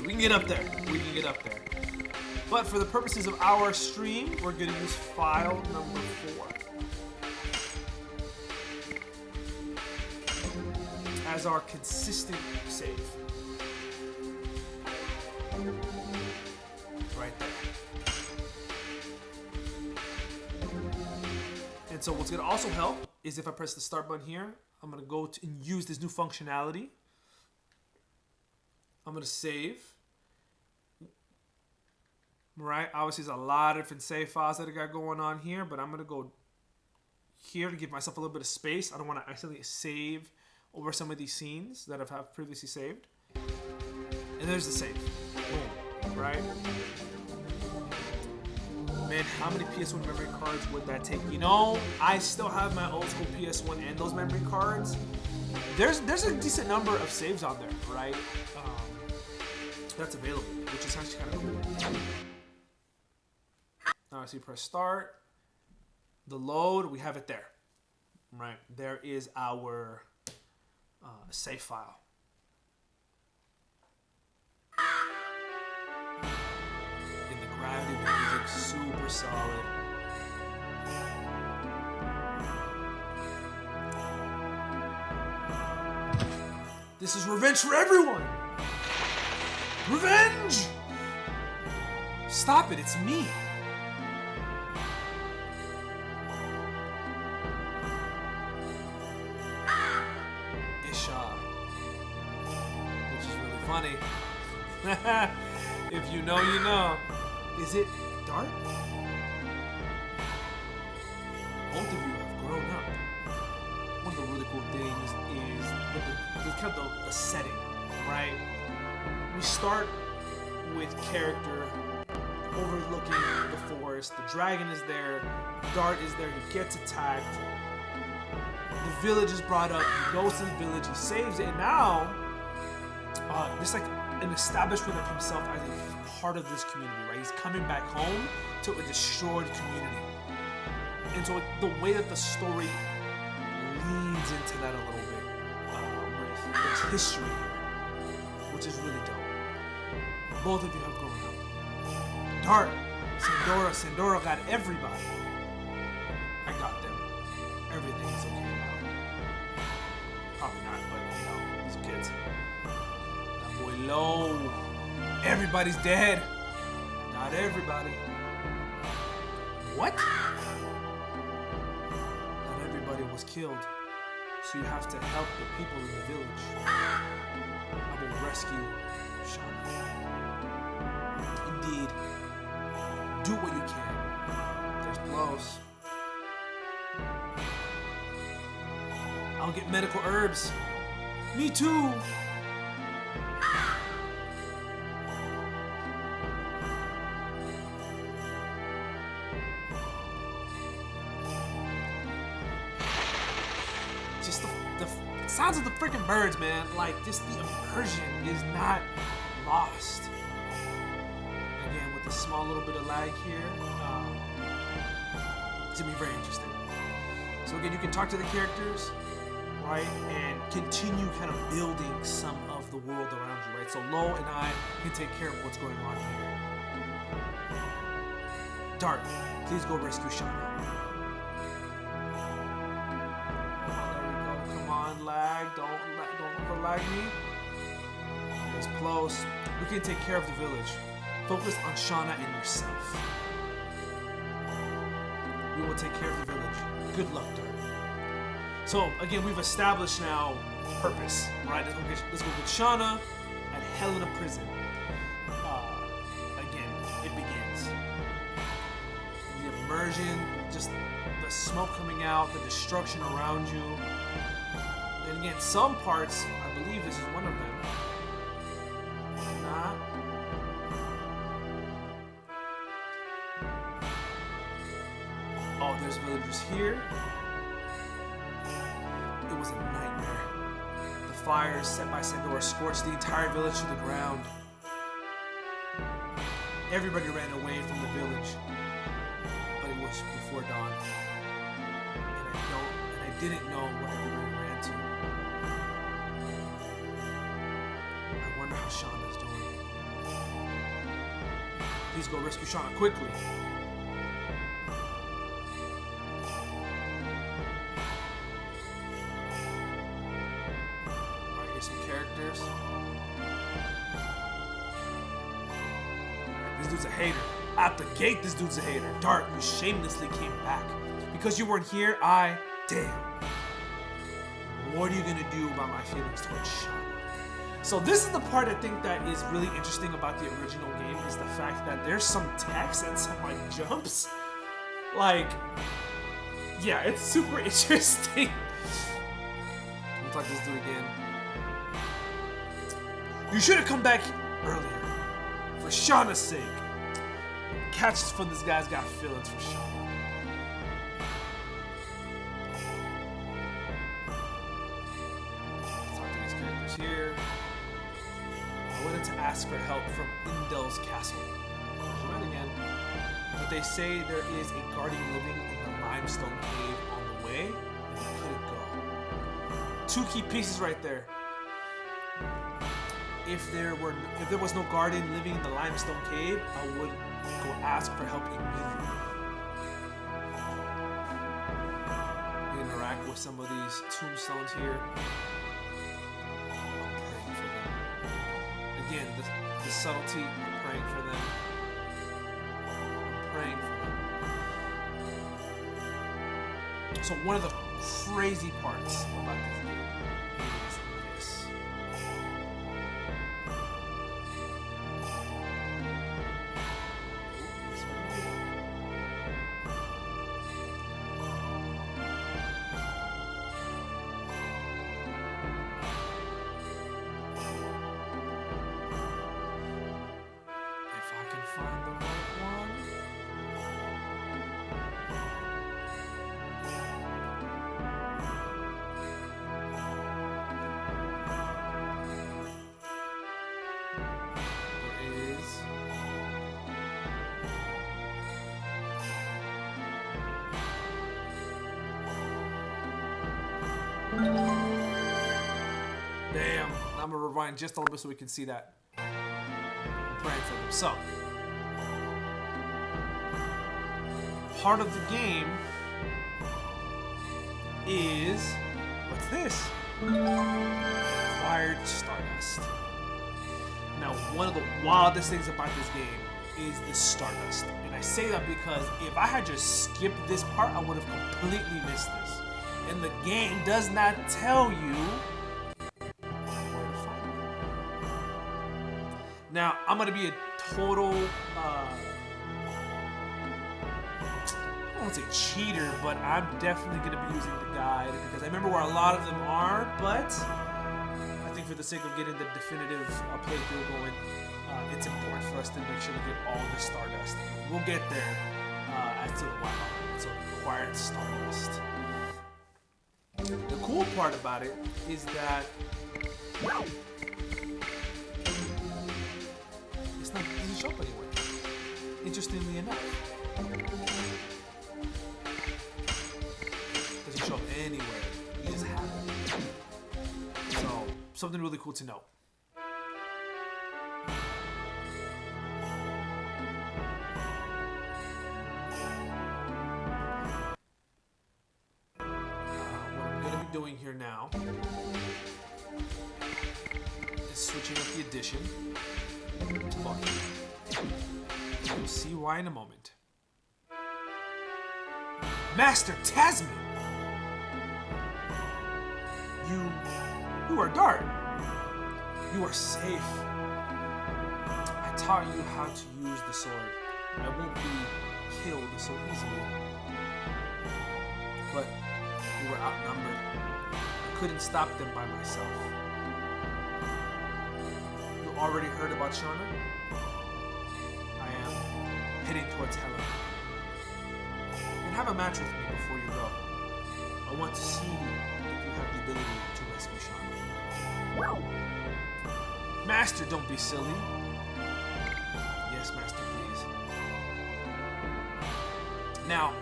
We can get up there. We can get up there. But for the purposes of our stream, we're going to use file number 4 as our consistent save. Right there. And so what's going to also help is if I press the start button here, I'm going to go and use this new functionality. I'm going to save. Right? Obviously, there's a lot of different save files that I got going on here, but I'm going to go here to give myself a little bit of space. I don't want to accidentally save over some of these scenes that I've previously saved. And there's the save. Boom. Right? Man, how many PS1 memory cards would that take? I still have my old school PS1 and those memory cards. There's a decent number of saves on there, right? That's available, which is actually kind of cool. Now, so you press start. The load, we have it there, right? There is our save file. Gravity of the music, super solid. This is revenge for everyone! Revenge! Stop it, it's me! Isha. Which is really funny. If you know, you know. Is it dark? Both of you have grown up. One of the really cool things is the kind of the setting, right? We start with character overlooking the forest. The dragon is there. Dart is there. He gets attacked. The village is brought up. He goes to the village. He saves it. And now, there's like an establishment of himself as a part of this community, right? He's coming back home to a destroyed community. And so the way that the story leans into that a little bit with there's history here, which is really dope. Both of you have grown up. Dart, Sandora got everybody. I got them. Everything's okay now. Probably not, but you know, these kids. That boy Low. Everybody's dead. Not everybody. What? Not everybody was killed. So you have to help the people in the village. I will rescue Shauna. Indeed. Do what you can. There's blows. I'll get medical herbs. Me too. Just the sounds of the freaking birds, man. Like, just the immersion is not lost. Again, with a small little bit of lag here, it's gonna be very interesting. So again, you can talk to the characters, right, and continue kind of building some of the world around you, right? So Lo and I can take care of what's going on here. Dart, please go rescue Shauna. Lag, don't overlag me. It's close. We can take care of the village. Focus on Shauna and yourself. We will take care of the village. Good luck, Dart. So again, we've established now purpose, right? Let's go get Shauna at Helena Prison. Again, it begins. The immersion, just the smoke coming out, the destruction around you. And again, some parts, I believe this is one of them. Not. Oh, there's villagers here. It was a nightmare. The fires set by Sandora scorched the entire village to the ground. Everybody ran away from the village. But it was before dawn. And I didn't know what everybody ran to. I wonder how Shauna's doing. Please go rescue Shauna quickly. Alright, here's some characters. Alright, this dude's a hater. At the gate, this dude's a hater. Dart, you shamelessly came back. Because you weren't here, damn. What are you gonna do about my feelings towards Shauna? So this is the part I think that is really interesting about the original game, is the fact that there's some text and some like jumps. Like, yeah, it's super interesting. Let me talk to this dude again. You should have come back earlier. For Shauna's sake. Catches from this guy's got feelings for Shauna. Here. I wanted to ask for help from Indel's castle. Right again. But they say there is a guardian living in the limestone cave on the way, and we couldn't go. Two key pieces right there. If there was no guardian living in the limestone cave, I would go ask for help immediately. We interact with some of these tombstones here. Again, the subtlety, I'm praying for them. I'm praying for them. So one of the crazy parts about this game is this. Damn. I'm gonna rewind just a little bit so we can see that. So, part of the game is, what's this? Acquired Stardust. Now, one of the wildest things about this game is the Stardust. And I say that because if I had just skipped this part, I would have completely missed this. And the game does not tell you where to find it. Now, I'm going to be a total, I don't want to say cheater, but I'm definitely going to be using the guide because I remember where a lot of them are, but I think for the sake of getting the definitive playthrough going, it's important for us to make sure we get all the Stardust. We'll get there as to why it's acquired Stardust. The cool part about it is that it's not, it doesn't show up anywhere. Interestingly enough. It doesn't show up anywhere. You just have it. So, something really cool to know. Doing here now is switching up the addition to volume. You'll see why in a moment. Master Tasman! You are Dart. You are safe. I taught you how to use the sword. I won't be killed so easily. But we were outnumbered. I couldn't stop them by myself. You already heard about Shauna? I am heading towards Helen. And have a match with me before you go. I want to see if you have the ability to rescue Shauna. Master, don't be silly. Yes, Master, please. Now,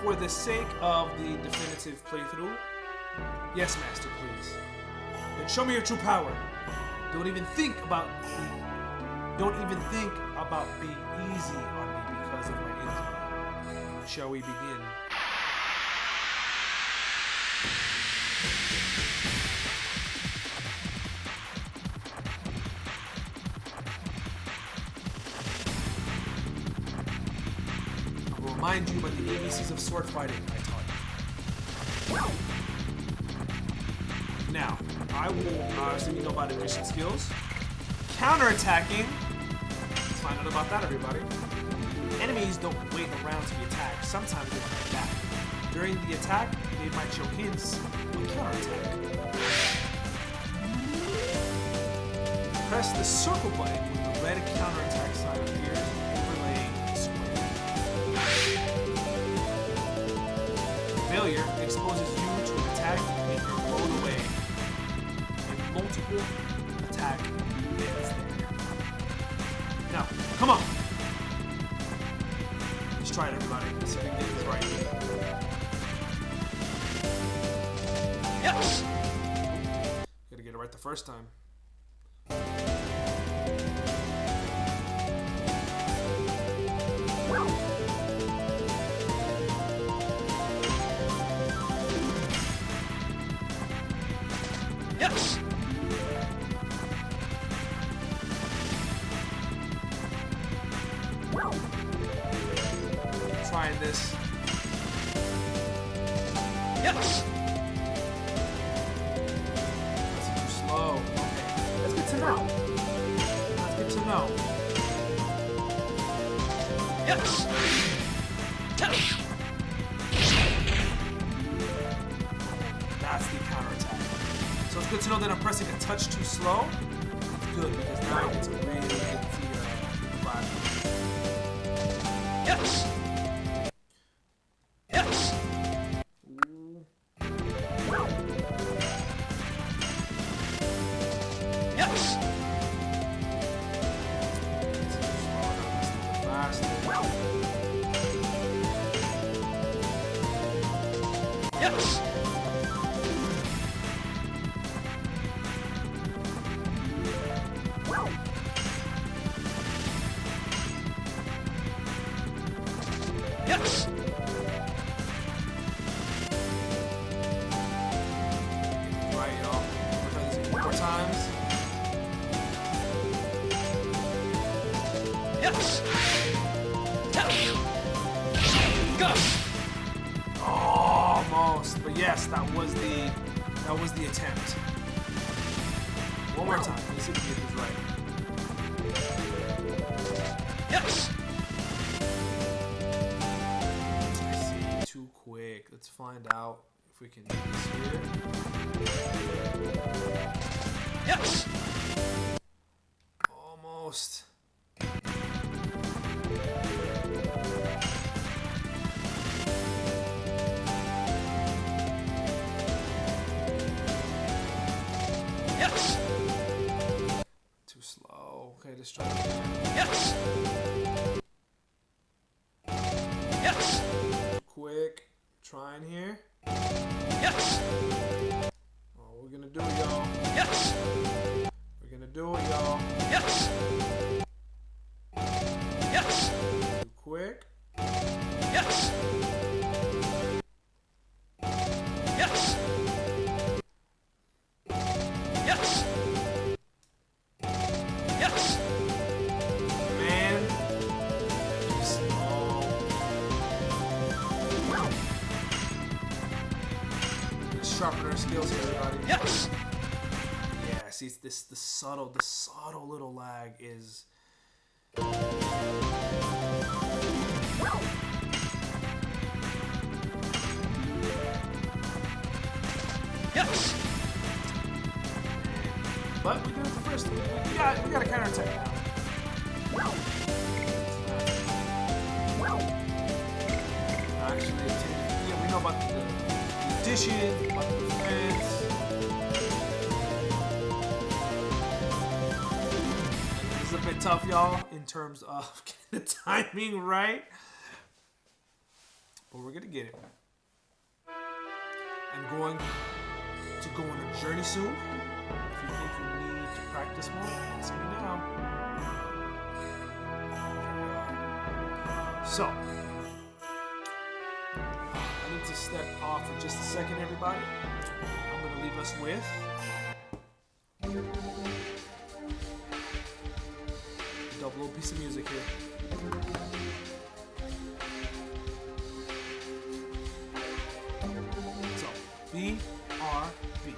for the sake of the definitive playthrough, yes, Master, please. Then show me your true power. Don't even think about being easy on me because of my injury. Shall we begin? I will remind you about the ABCs of sword fighting I taught you. Now, I will obviously you know about addition skills. Counterattacking. Let's find out about that, everybody. Enemies don't wait around to be attacked. Sometimes they fight back. During the attack, they might show hints of counterattack. Press the circle button when the red counterattack sign appears, overlaying the square. Failure exposes you to an attack and you're blown away. And multiple attack ends there. Now, come on! Let's try it, everybody. Let's see if we can get this right. Yes! Gotta get it right the first time. Yes! Trying this. Yes! That's too slow. Okay. That's good to know. That's good to know. Yes! That's the counterattack. So it's good to know that I'm pressing a touch too slow. It's good because now I get to really get the vibe. Yes! Yes! Ooh. Yes! Yes! Yes. Right, y'all. We're trying this 4 times. Yes. Go. Almost, but yes, that was the attempt. One more time. Let's see if we get this right. Yes. I see. Too quick. Let's find out if we can do this here. Yes. Almost. Yes. Too slow. Okay, let's try it again. Yes. Yes. Too quick. Trying here. Yes. Oh, we're gonna do it, y'all. Yes. We're gonna do it, y'all. Yes. Yes. Too quick. Yes. Yes. Yes. Yes. Man. Too slow. Let's sharpen our skills here, everybody. Yes. Yeah, see, it's the subtle little lag is. Yes. But we did it the first time. We got a counterattack now. Actually, yeah, we know about the addition, about the defense. This is a bit tough, y'all, in terms of getting the timing right. But we're gonna get it. I'm going to go on a journey soon. If you think you need to practice more, ask me now. So, I need to step off for just a second, everybody. I'm going to leave us with a double little piece of music here. So, BRB.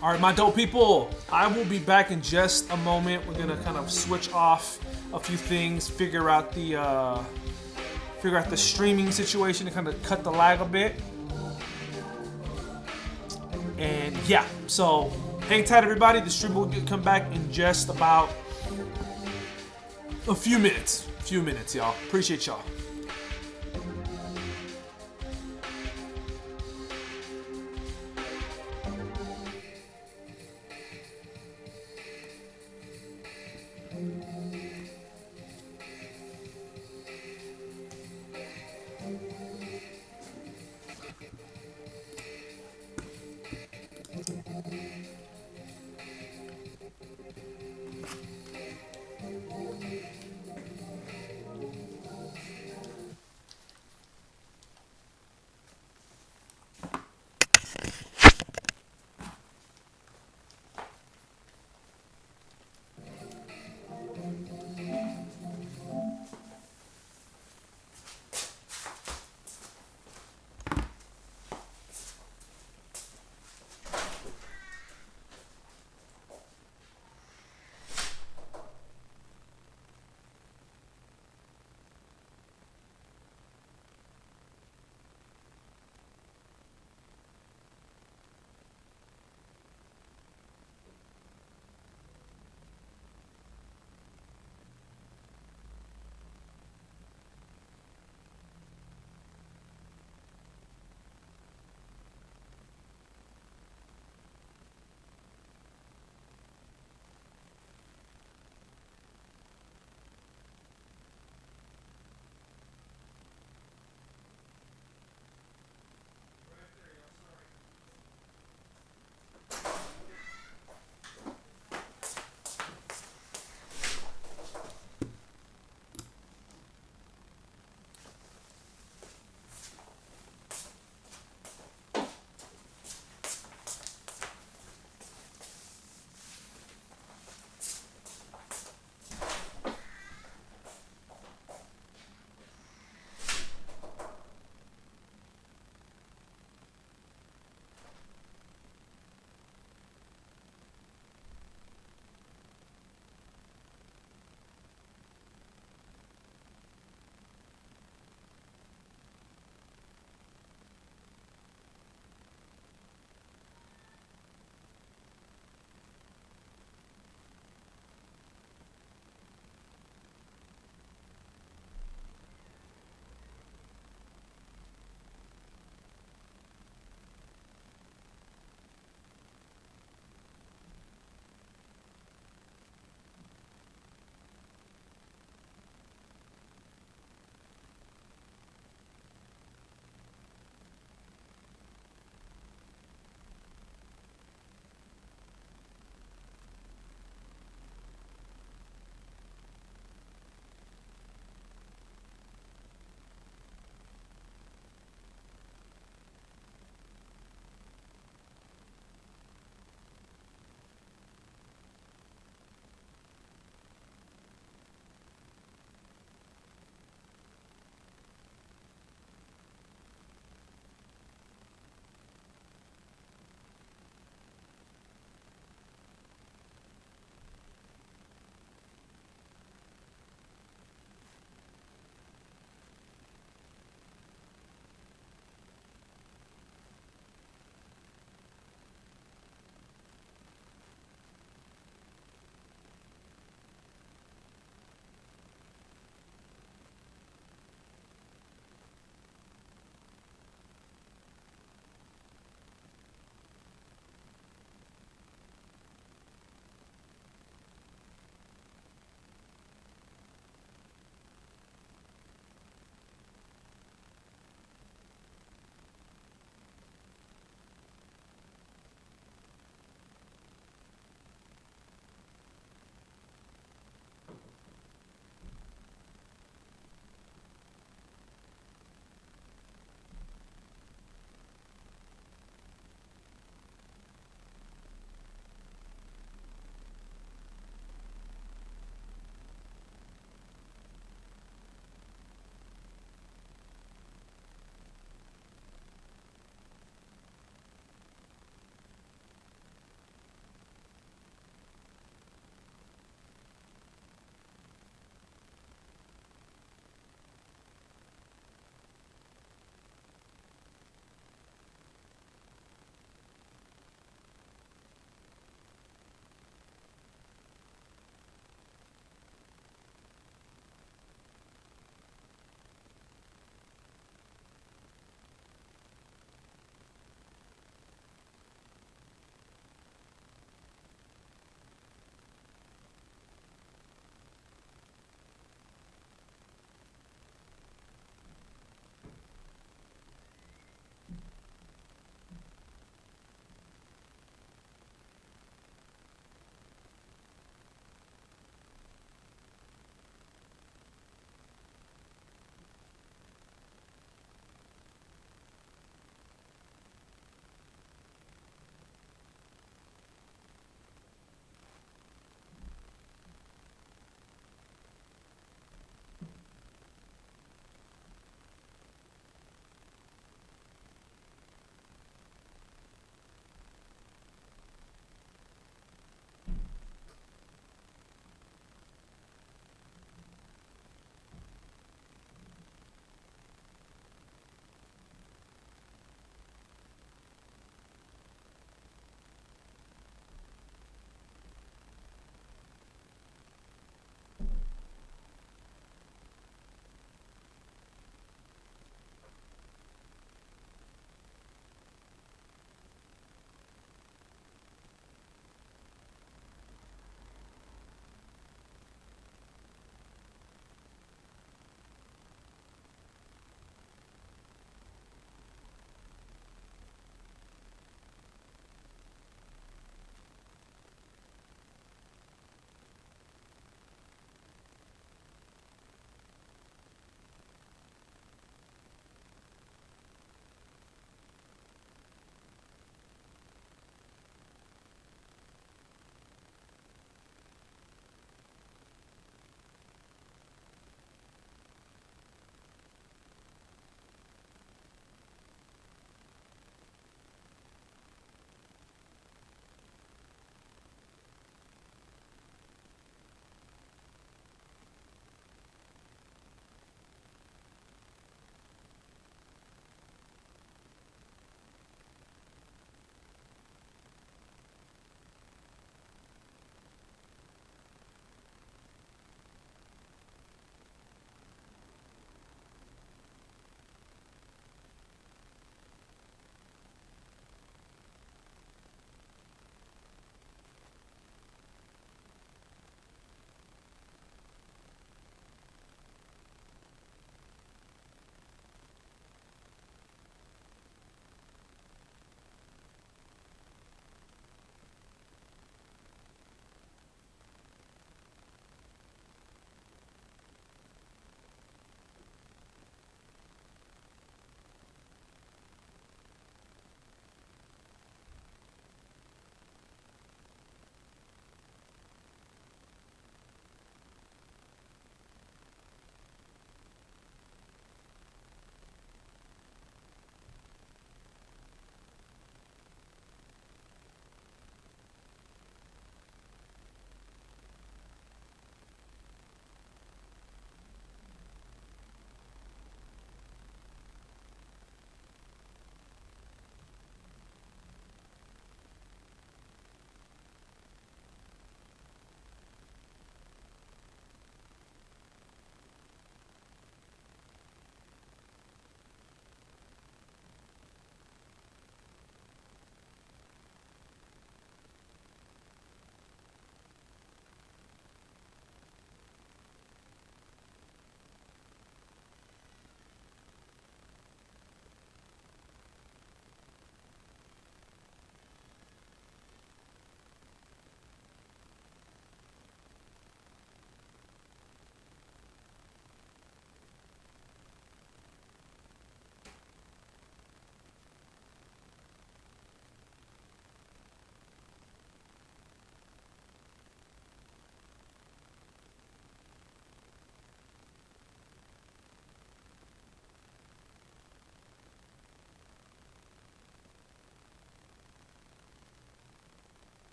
All right, my dope people, I will be back in just a moment. We're gonna kind of switch off a few things, figure out the streaming situation to kind of cut the lag a bit. And yeah, so hang tight, everybody. The stream will come back in just about a few minutes. Y'all. Appreciate y'all.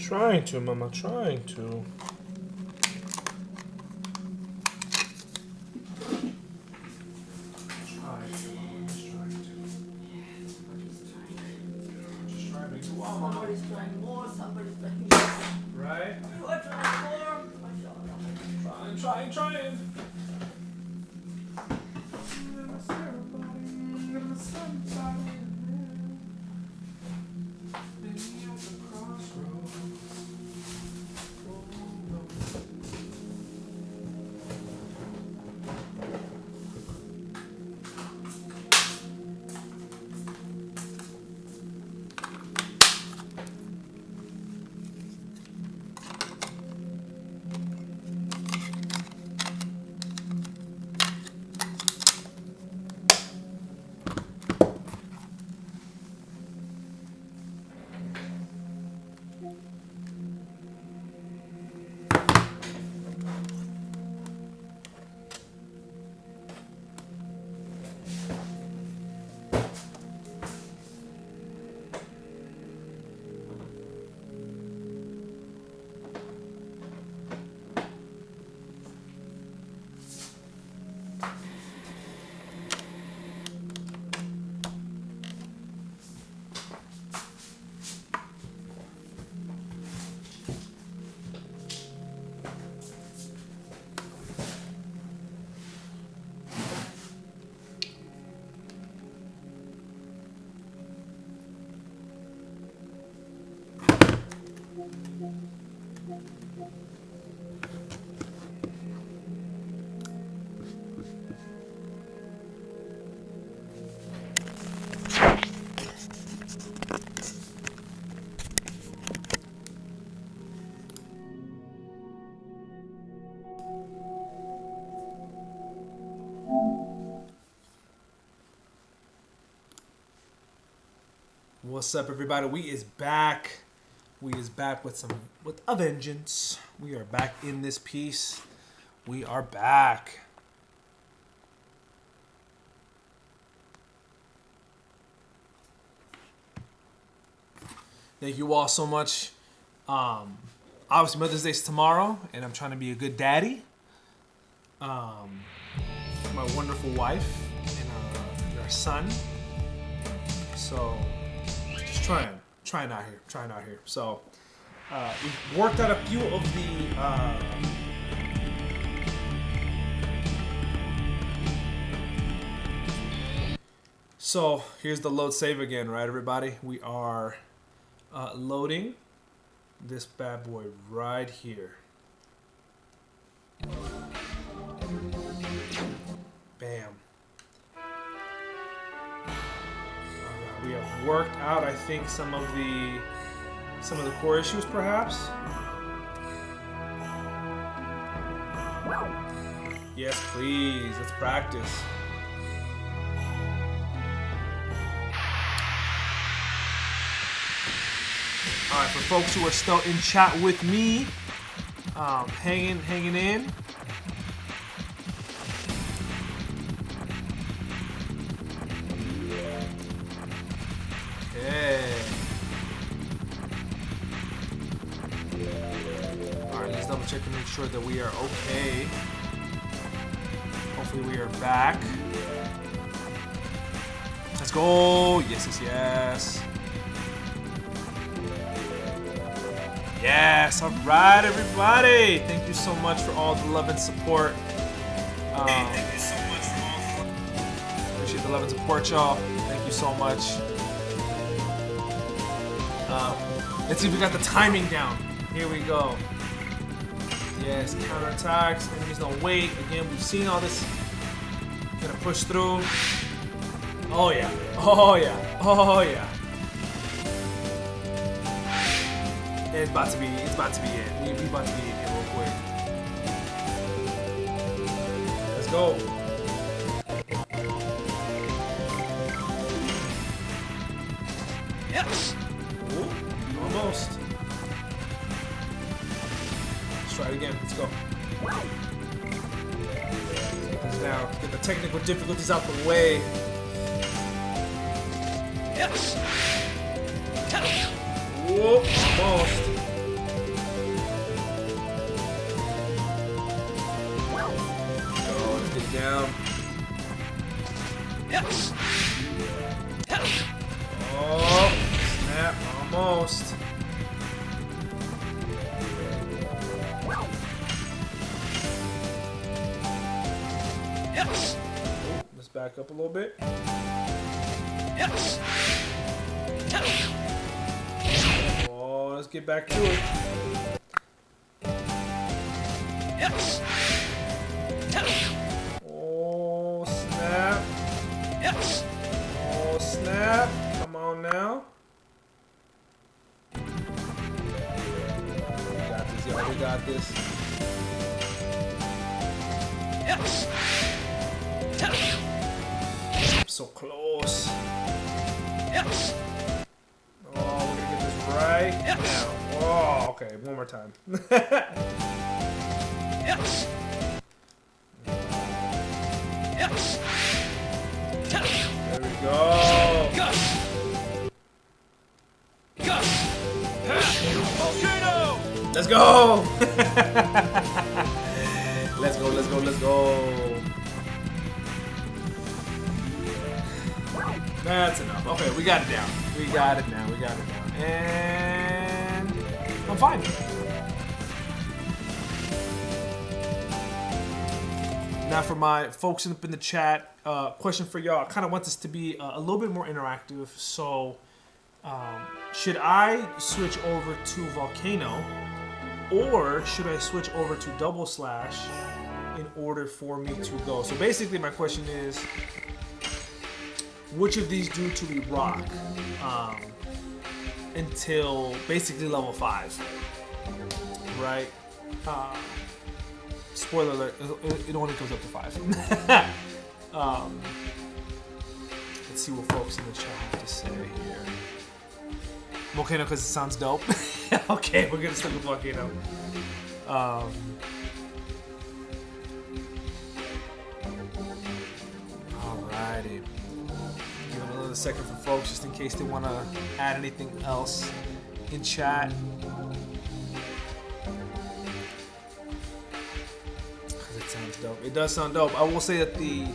Trying to, Mama, trying to. Somebody's trying more, somebody's trying less. Right? You are trying more. MashaAllah. Trying. What's up, everybody? We is back with a vengeance. We are back in this piece. We are back. Thank you all so much. Obviously Mother's Day's tomorrow, and I'm trying to be a good daddy. My wonderful wife and our son. So just trying out here. So we've worked out a few of the so here's the load save again, right, everybody? We are loading this bad boy right here. Bam. We have worked out, I think, some of the core issues, perhaps. Yes, please. Let's practice. All right, for folks who are still in chat with me, hanging in. Alright, let's double check to make sure that we are okay. Hopefully we are back. Let's go! Yes. Yes! Alright, everybody! Thank you so much for all the love and support. Thank you so much for all. Appreciate the love and support, y'all. Thank you so much. Let's see if we got the timing down. Here we go. Yes, counterattacks. Enemies don't wait. Again, we've seen all this. Gonna push through. Oh yeah. It's about to be it. We about to be in here real quick. Let's go. Yes. Ooh, almost. Let's try it again. Let's go. Let's get this down. Get the technical difficulties out the way. Yes. Whoa, almost. him. Yes. Oh, snap. Almost. Yes. Oh, let's back up a little bit. Yes. Oh, let's get back to it. Yes. Oh, snap. Yes. Oh, snap. Come on now. We got this, y'all. We got this. Yes. So close. Yes. Oh, we're gonna get this right Yes. now. Oh, okay. One more time. Yes. Yes. There we go. Go. Go. Volcano. Let's go. Let's go. Let's go. Let's go. That's enough. Okay, we got it down. We got it now. We got it down. And I'm fine. Now for my folks up in the chat, question for y'all. I kind of want this to be a little bit more interactive. So should I switch over to Volcano or should I switch over to Double Slash in order for me to go? So basically my question is, which of these do to we rock until basically level 5, right? Spoiler alert, it only goes up to 5. Let's see what folks in the chat have to say here. Volcano because it sounds dope. Okay, we're gonna stick with Volcano. Alrighty. Give it another second for folks just in case they want to add anything else in chat. Because it sounds dope. It does sound dope. I will say that the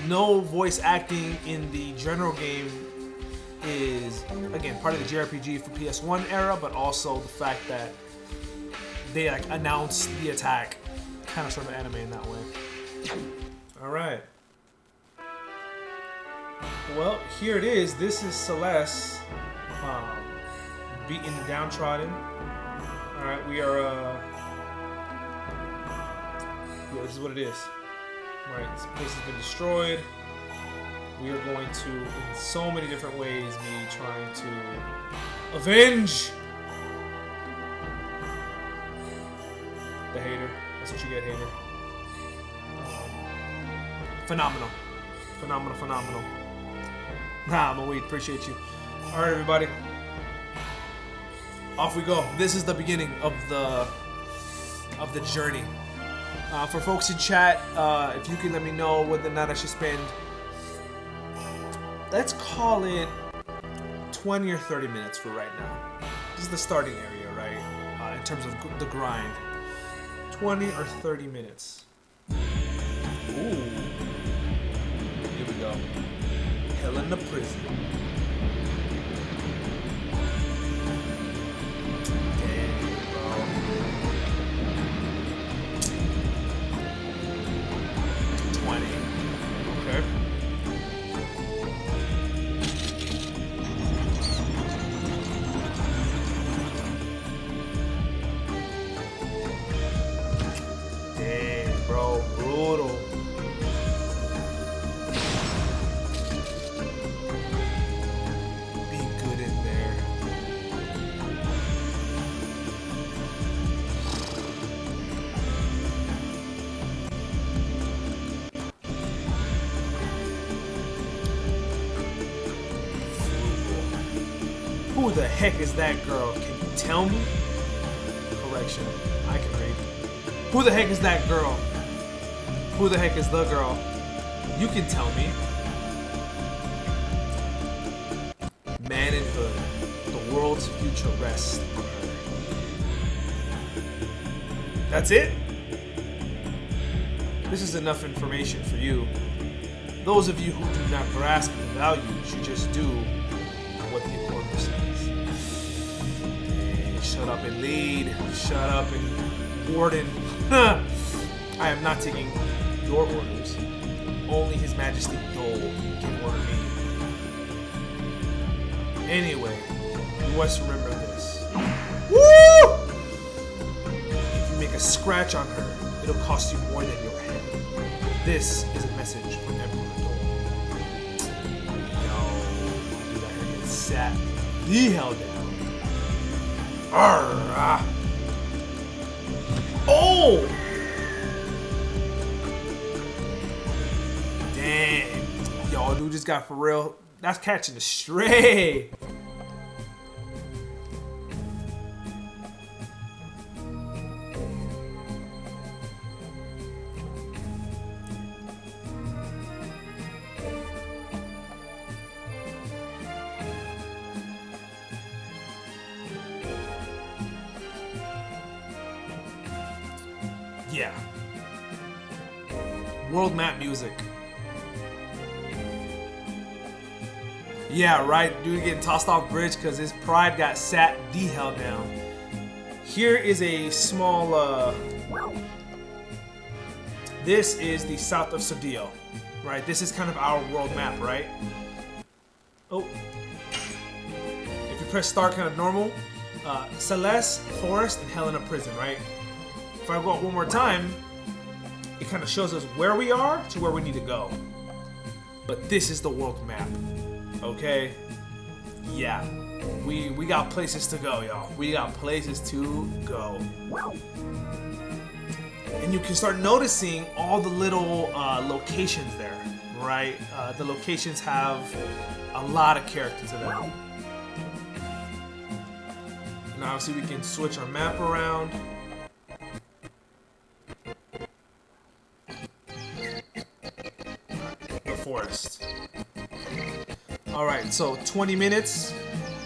no voice acting in the general game is, again, part of the JRPG for PS1 era, but also the fact that they like announce the attack, kind of sort of anime in that way. All right. Well, here it is. This is Celeste beating the downtrodden. All right, we are. Yeah, this is what it is. All right, this place has been destroyed. We are going to, in so many different ways, be trying to avenge the hater. That's what you get, hater. Phenomenal. Phenomenal, phenomenal. Nah, Mawid, appreciate you. Alright, everybody. Off we go. This is the beginning of the journey. For folks in chat, if you can let me know whether or not I should spend, let's call it 20 or 30 minutes for right now. This is the starting area, right? In terms of the grind. 20 or 30 minutes. Ooh. Here we go. Hell in the prison. Damn, bro. Okay. Dang, bro, brutal. Be good in there. Who the heck is that girl? Can you tell me? Correction, I can read. Who the heck is that girl? Who the heck is the girl? You can tell me. Manhood. The world's future rests on her. That's it? this is enough information for you. Those of you who do not grasp the value should just do what the order says. Hey, shut up and lead. Shut up and warden. I am not taking your orders. Only His Majesty Dole can order me. Anyway, you must remember this. Woo! If you make a scratch on her, it'll cost you more than your head. This is a message from Emperor Dole. No, do that her get sat the hell down. Arrgh. Oh! Damn. Yo, dude just got for real. That's catching a stray. Yeah. World map music. Yeah, right. Dude getting tossed off bridge because his pride got sat the hell down. Here is a small. This is the south of Sodillo, right? This is kind of our world map, right? Oh. If you press start, kind of normal. Celeste, Forest, and Helena Prison, right? If I go up one more time, it kind of shows us where we are to where we need to go. But this is the world map. Okay? Yeah. We got places to go, y'all. We got places to go. And you can start noticing all the little locations there, right? The locations have a lot of character to them. And obviously we can switch our map around. The forest. Alright, so 20 minutes.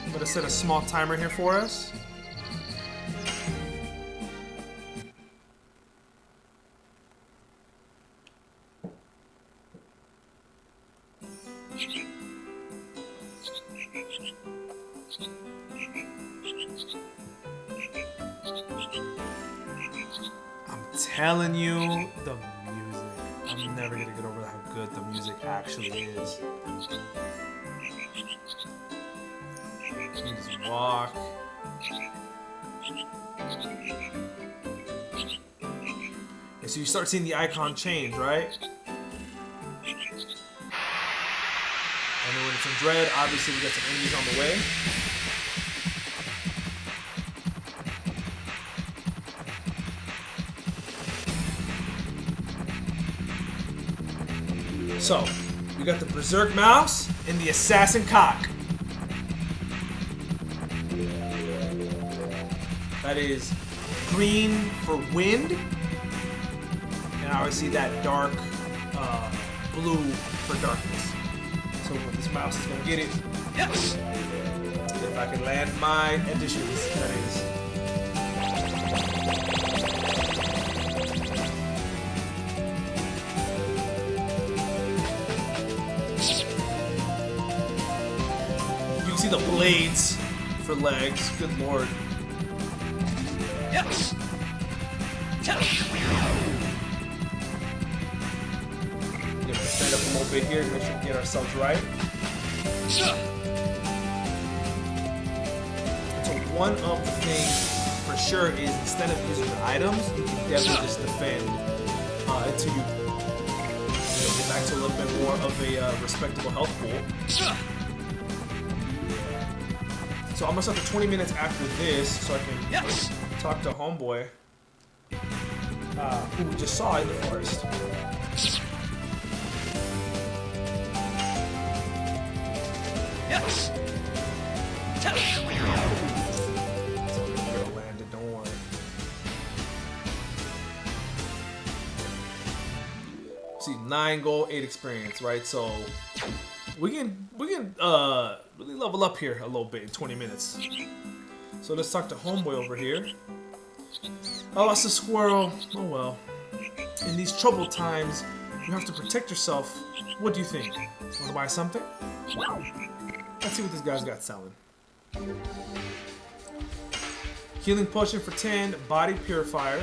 I'm gonna set a small timer here for us. I'm telling you, the music. I'm never gonna get over how good the music actually is. You just walk. And so you start seeing the icon change, right? And then when it's in dread, obviously we got some enemies on the way. So, we got the Berserk Mouse and the Assassin Cock. That is green for wind, and obviously that dark blue for darkness. So what this mouse is gonna get it. Yes. If I can land my additions, that is. You can see the blades for legs. Good lord. Yes. Stand up a little bit here to make sure we get ourselves right. So one of the things for sure is instead of using the items, you can definitely just defend until you get back to a little bit more of a respectable health pool. So I'm gonna start the 20 minutes after this so I can talk to homeboy who we just saw in the forest. Yes. It's gonna land it, don't worry. See, 9 gold, 8 experience, right? So we can really level up here a little bit in 20 minutes. So let's talk to homeboy over here. I lost a squirrel. Oh well. in these troubled times, you have to protect yourself. What do you think? Want to buy something? Let's see what this guy's got selling. Healing potion for 10, body purifier.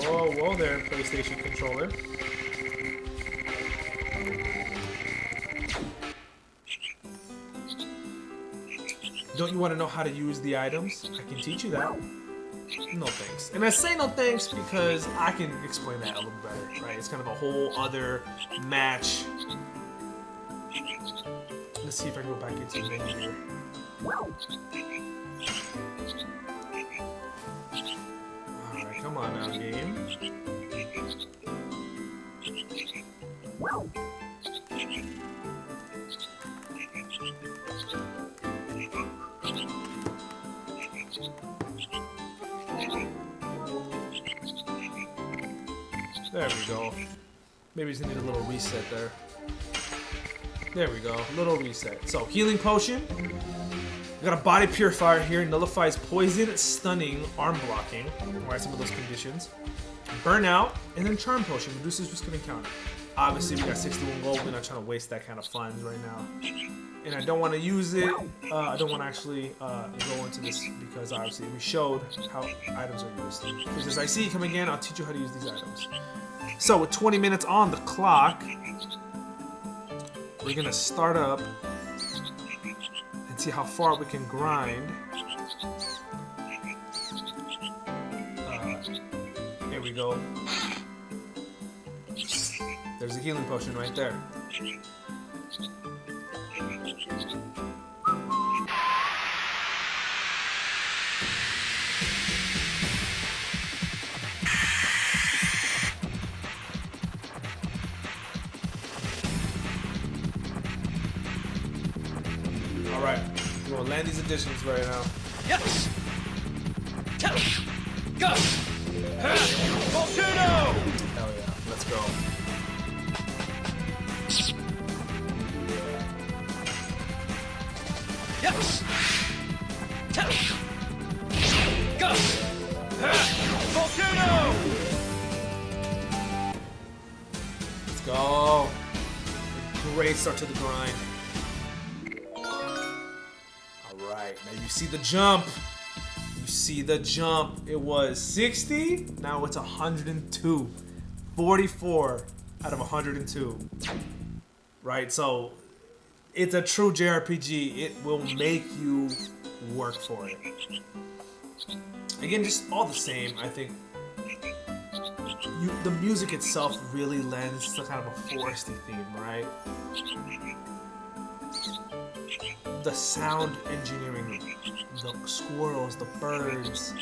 Whoa there, PlayStation controller. Don't you want to know how to use the items? I can teach you that. No thanks. And I say no thanks because I can explain that a little better, right? It's kind of a whole other match. Let's see if I can go back into the menu here. Alright, come on now, game. There we go. Maybe just need a little reset there. There we go. A little reset. So, healing potion. We got a body purifier here. Nullifies poison, stunning, arm blocking. Alright, some of those conditions. Burnout, and then charm potion. Reduces risk of encounter. Obviously, we got 61 gold. We're not trying to waste that kind of funds right now. And I don't want to use it. I don't want to actually go into this because obviously we showed how items are used. Because as I see you come again, I'll teach you how to use these items. So with 20 minutes on the clock, we're gonna start up and see how far we can grind. Here we go. There's a healing potion right there. Alright, we're gonna land these additions right now. Yes! Go! Volcano! Hell yeah, let's go. Yes! Go! Volcano! Let's go. Great start to the grind. Alright, now you see the jump. You see the jump. It was 60, now it's 102. 44 out of 102. Right, so it's a true JRPG. It will make you work for it. Again, just all the same, I think the music itself really lends to kind of a foresty theme, right? The sound engineering, the squirrels, the birds,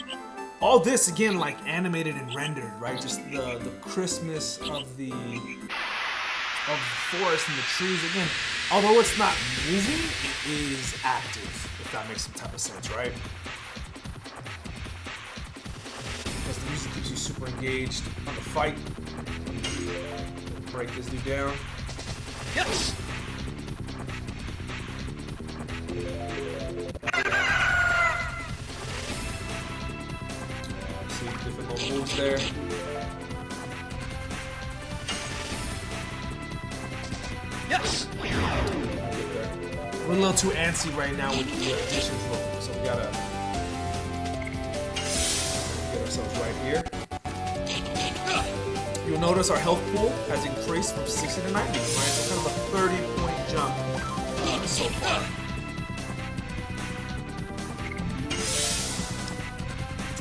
all this again like animated and rendered, right? Just the crispness of the forest and the trees. Again, although it's not moving, it is active, if that makes some type of sense, right? Because the music keeps you super engaged on the fight. Break this dude down. Yes! See different little moves there. Yes! We're a little too antsy right now with the additions roll, so we gotta get ourselves right here. You'll notice our health pool has increased from 60 to 90, right? So kind of a 30-point jump so far.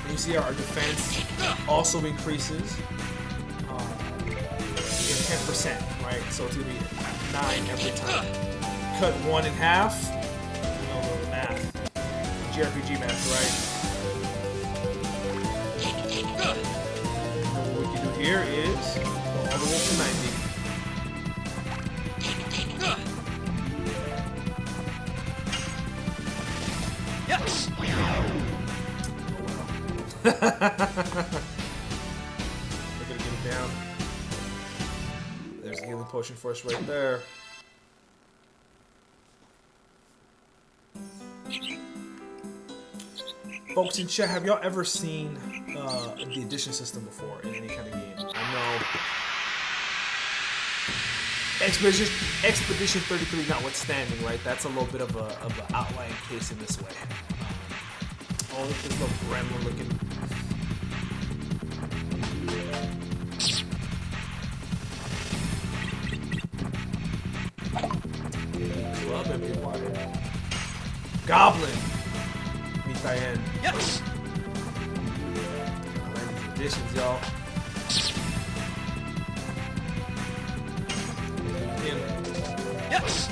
And you see our defense also increases in 10%, right? So it's gonna be 9 every time. Cut 1 in half. You know the math. JRPG math, right? And what we can do here is go all the way to 90. Yes! We're gonna get it down. There's a healing potion for us right there. Folks in chat, have y'all ever seen the edition system before in any kind of game? I know Expedition 33 notwithstanding, right? That's a little bit of an outlying case in this way. Oh, look at this little gremlin looking. Club empty water. Goblin. Mitayen. Yes. I like these additions, y'all. Yes.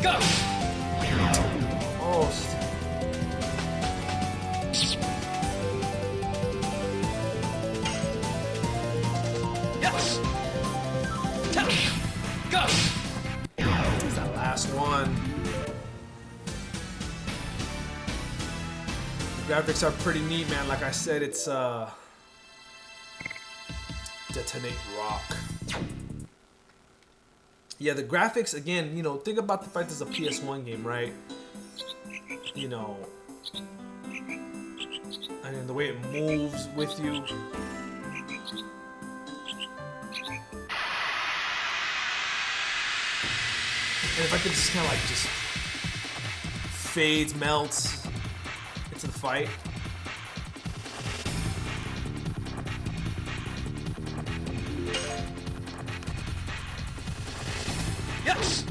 Go. Oh. Yes. Go. That's that last one. The graphics are pretty neat, man. Like I said, it's Detonate Rock. Yeah, the graphics, again, you know, think about the fact this is a PS1 game, right? You know, and then the way it moves with you. And if I could just kind of like just fades, melts into the fight. Yes.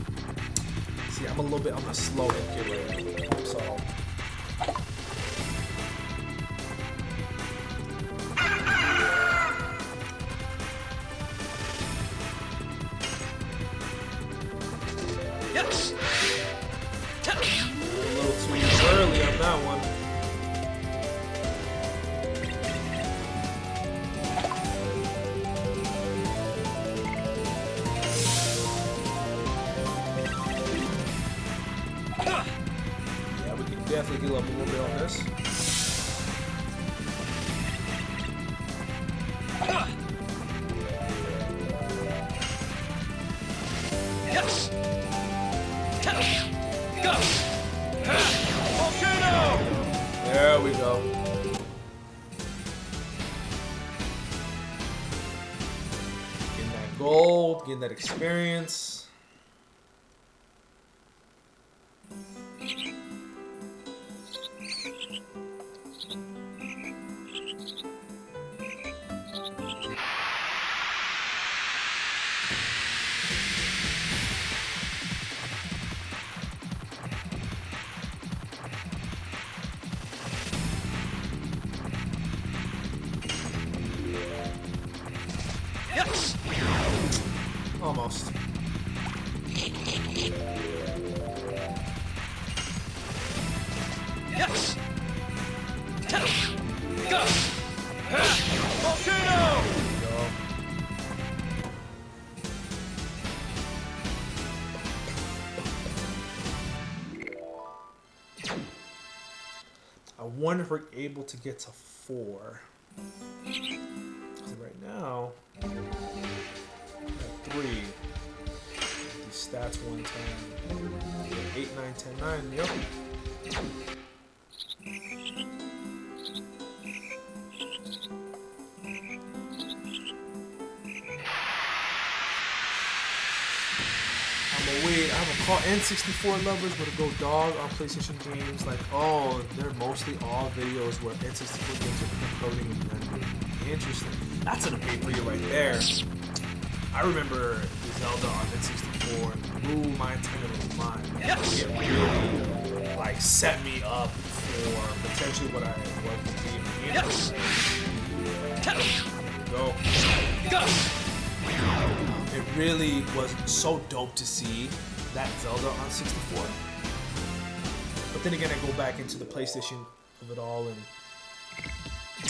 See, I'm a little bit on the slow hit right now, so. Yes. A little too early on that one. Yeah, we can definitely heal up a little bit on this. Yes. Go. Volcano. There we go. Getting that gold, getting that experience. Yes. Almost. Yes. Go. Volcano. I wonder if we're able to get to 4. So right now, at 3. These stats 110. 8, 9, 10, 9. Yep. Wait, I have a call N64 lovers would go dog on PlayStation games. Like, oh, they're mostly all videos where N64 games are coding and rendering. Interesting. That's an debate for you right there. I remember Zelda on N64 and blew my tiny little mind. Yes. It really like set me up for potentially what could be. Yes. Go. Go. It really was so dope to see that Zelda on 64. But then again, I go back into the PlayStation of it all, and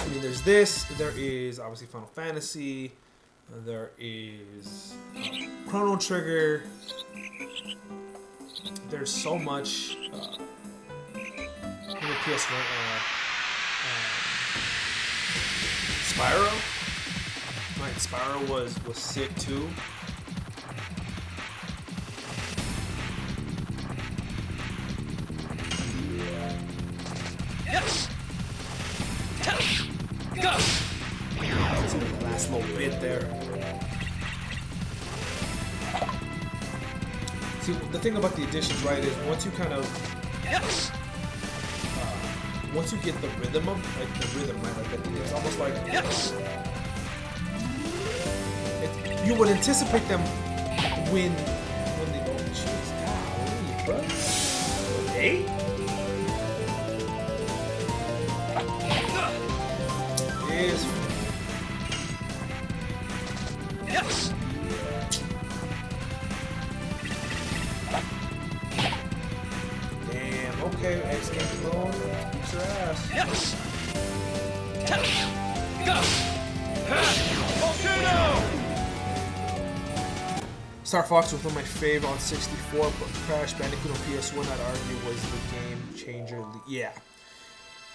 I mean, there's this. There is obviously Final Fantasy. There is Chrono Trigger. There's so much. In the PS1, Spyro. Right, Spyro was sick too. there. See, the thing about the additions, right, is once you kind of once you get the rhythm of like the rhythm, right, like it's almost like you would anticipate them when they go. Jeez, golly, bro. Hey. Is Yes. damn. Okay, X Games alone. Beats your ass. Yes. Go. Volcano. Star Fox was one of my fave on 64, but Crash Bandicoot on PS1, I'd argue, was the game changer. Yeah.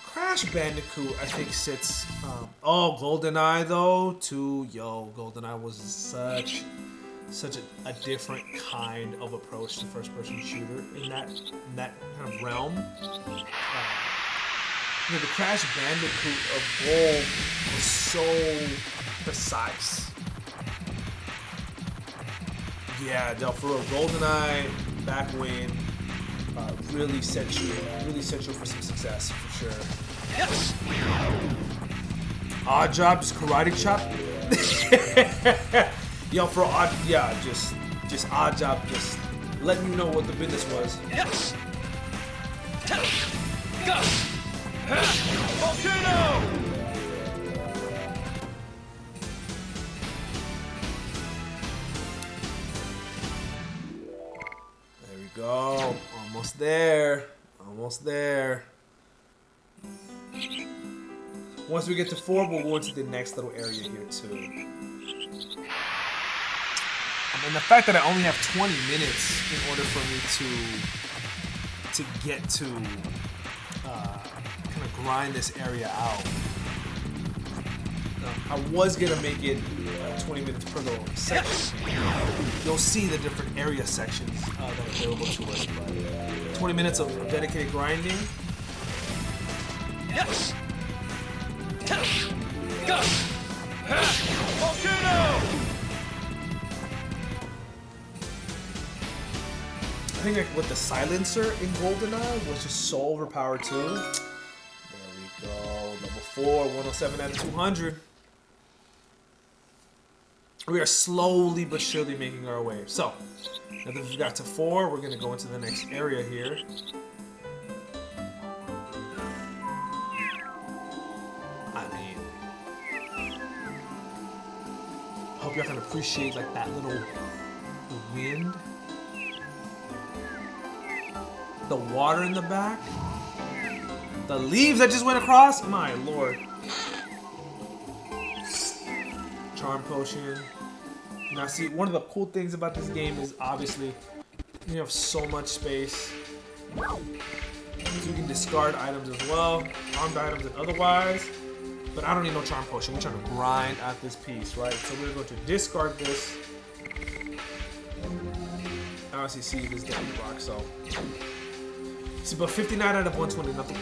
Crash Bandicoot, I think, sits. Oh, GoldenEye though, too. Yo, GoldenEye was such a different kind of approach to first-person shooter in that kind of realm. The Crash Bandicoot of Gold was so precise. Yeah, Del for real, GoldenEye back when really set you for some success for sure. Yes. Odd Job, just karate chop. Yo, for odd, yeah, just Odd Job, just letting you know what the business was. Yes. Go. Volcano. There we go. Almost there. Almost there. Once we get to 4, we'll go into the next little area here too. And the fact that I only have 20 minutes in order for me to get to kind of grind this area out. I was gonna make it 20 minutes per little section. You'll see the different area sections that are available to us. But 20 minutes of dedicated grinding. Yes. Go. Volcano. I think like with the silencer in GoldenEye was just so overpowered too. There we go. Level 4, 107 out of 200. We are slowly but surely making our way. So, now that we've got to 4, we're going to go into the next area here. I mean, I hope y'all can appreciate like that little wind. The water in the back. The leaves that just went across. My lord. Charm potion. Now see, one of the cool things about this game is obviously you have so much space. So you can discard items as well, armed items and otherwise. But I don't need no charm potion. We're trying to grind out this piece, right? So we're going to discard this. I honestly see this down the block, so. See, but 59 out of 120, nothing.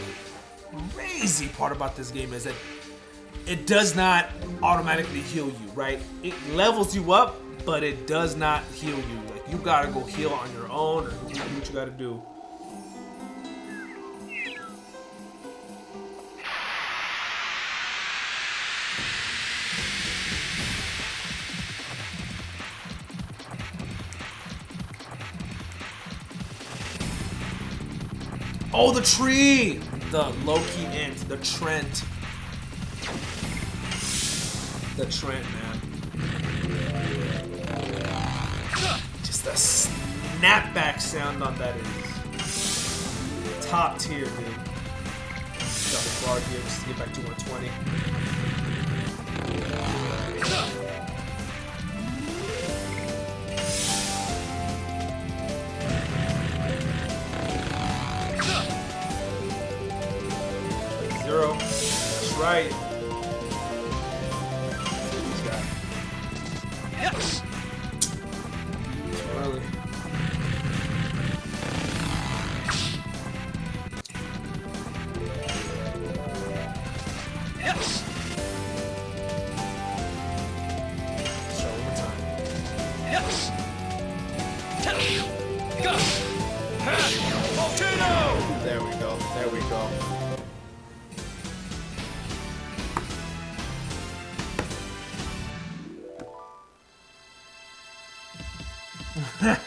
Crazy part about this game is that it does not automatically heal you, right? It levels you up, but it does not heal you. Like, you gotta go heal on your own or do what you gotta do. Oh, the tree! The Loki ant, the Trent. The Trent, man. Just the snapback sound on that is top tier, dude. Got the bar here just to get back to 120. Zero. That's right. Yes. Early. Yes. Let's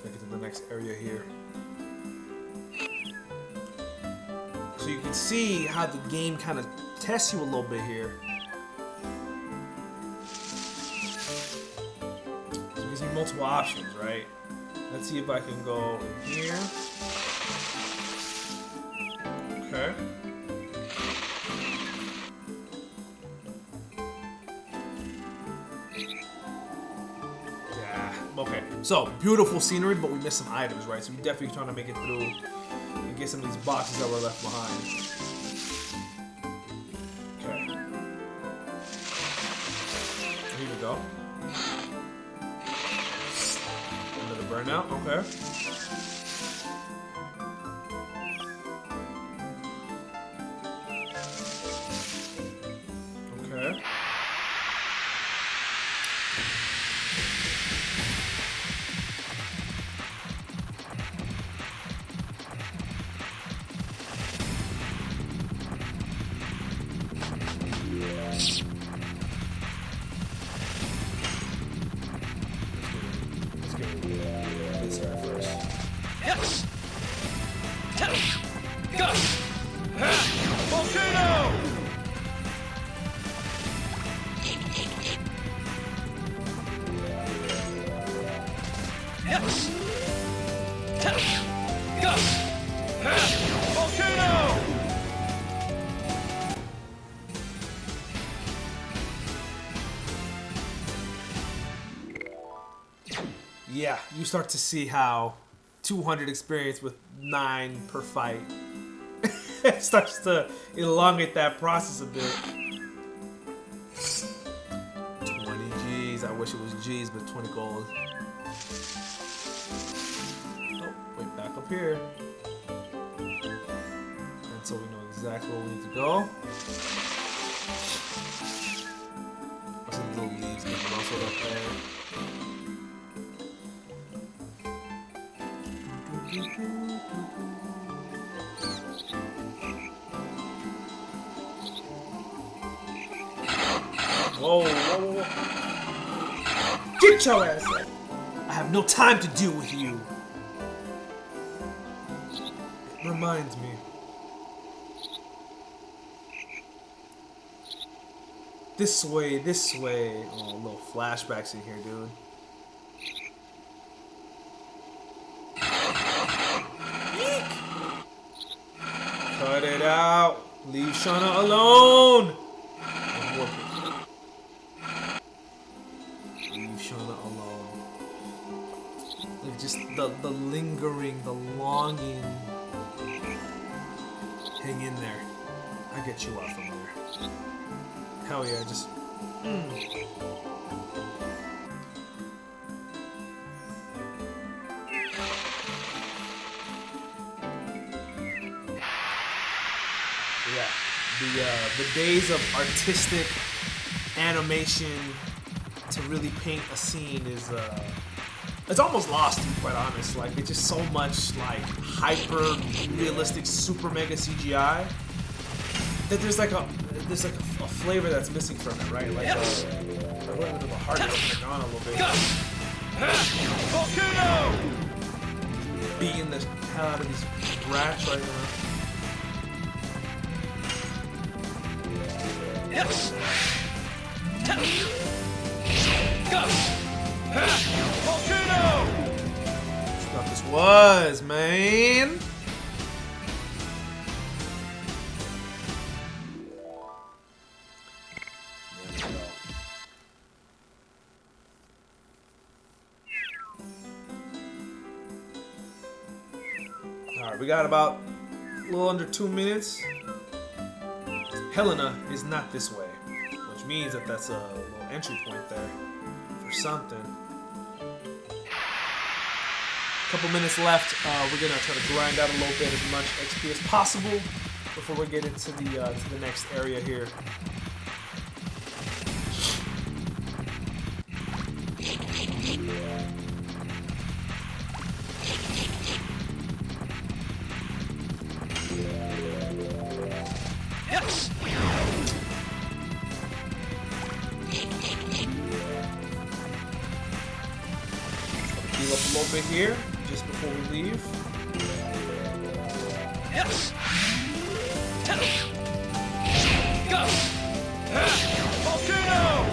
make it to the next area here. So you can see how the game kind of tests you a little bit here. So it gives me multiple options, right? Let's see if I can go in here. Okay. Yeah. Okay. So beautiful scenery, but we missed some items, right? So we're definitely trying to make it through and get some of these boxes that were left behind. Okay. Here we go. Another burnout. Okay. Okay. Let's get this guy first. Yes! Go! Volcano! Yes! Go! Volcano! Yeah, you start to see how 200 experience with 9 per fight starts to elongate that process a bit. 20 G's. I wish it was G's, but 20 gold. Oh, wait, back up here. And so we know exactly where we need to go. What's the little leaves getting rustled up there? Whoa, whoa, whoa. Get your ass up. I have no time to deal with you. It reminds me. This way, this way. Oh, little flashbacks in here, dude. Cut it out. Leave Shauna alone. Leave Shauna alone. Like just the lingering, the longing. Hang in there. I get you out from there. Hell yeah, just. The days of artistic animation to really paint a scene is it's almost lost, to be quite honest. Like it's just so much like hyper realistic, super mega CGI that there's like a flavor that's missing from it, right? Like a little bit of a heart that's kind of gone a little bit. Volcano! Beating the hell out of these rats right now. Yes! Go! Volcano! That's what this was, man. Alright, we got about a little under 2 minutes. Helena is not this way, which means that that's a little entry point there for something. Couple minutes left. We're gonna try to grind out a little bit, as much XP as possible before we get into the next area here. little bit here, just before we leave. Yes. Go. Volcano.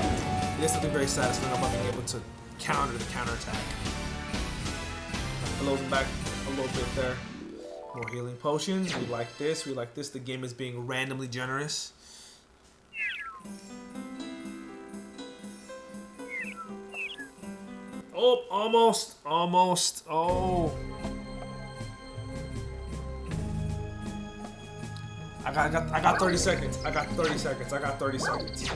There's something very satisfying about being able to counter the counterattack. Blows him back a little bit there. More healing potions. We like this. We like this. The game is being randomly generous. Oh, almost. Almost. Oh. I got 30 seconds. I got 30 seconds. I got 30 seconds.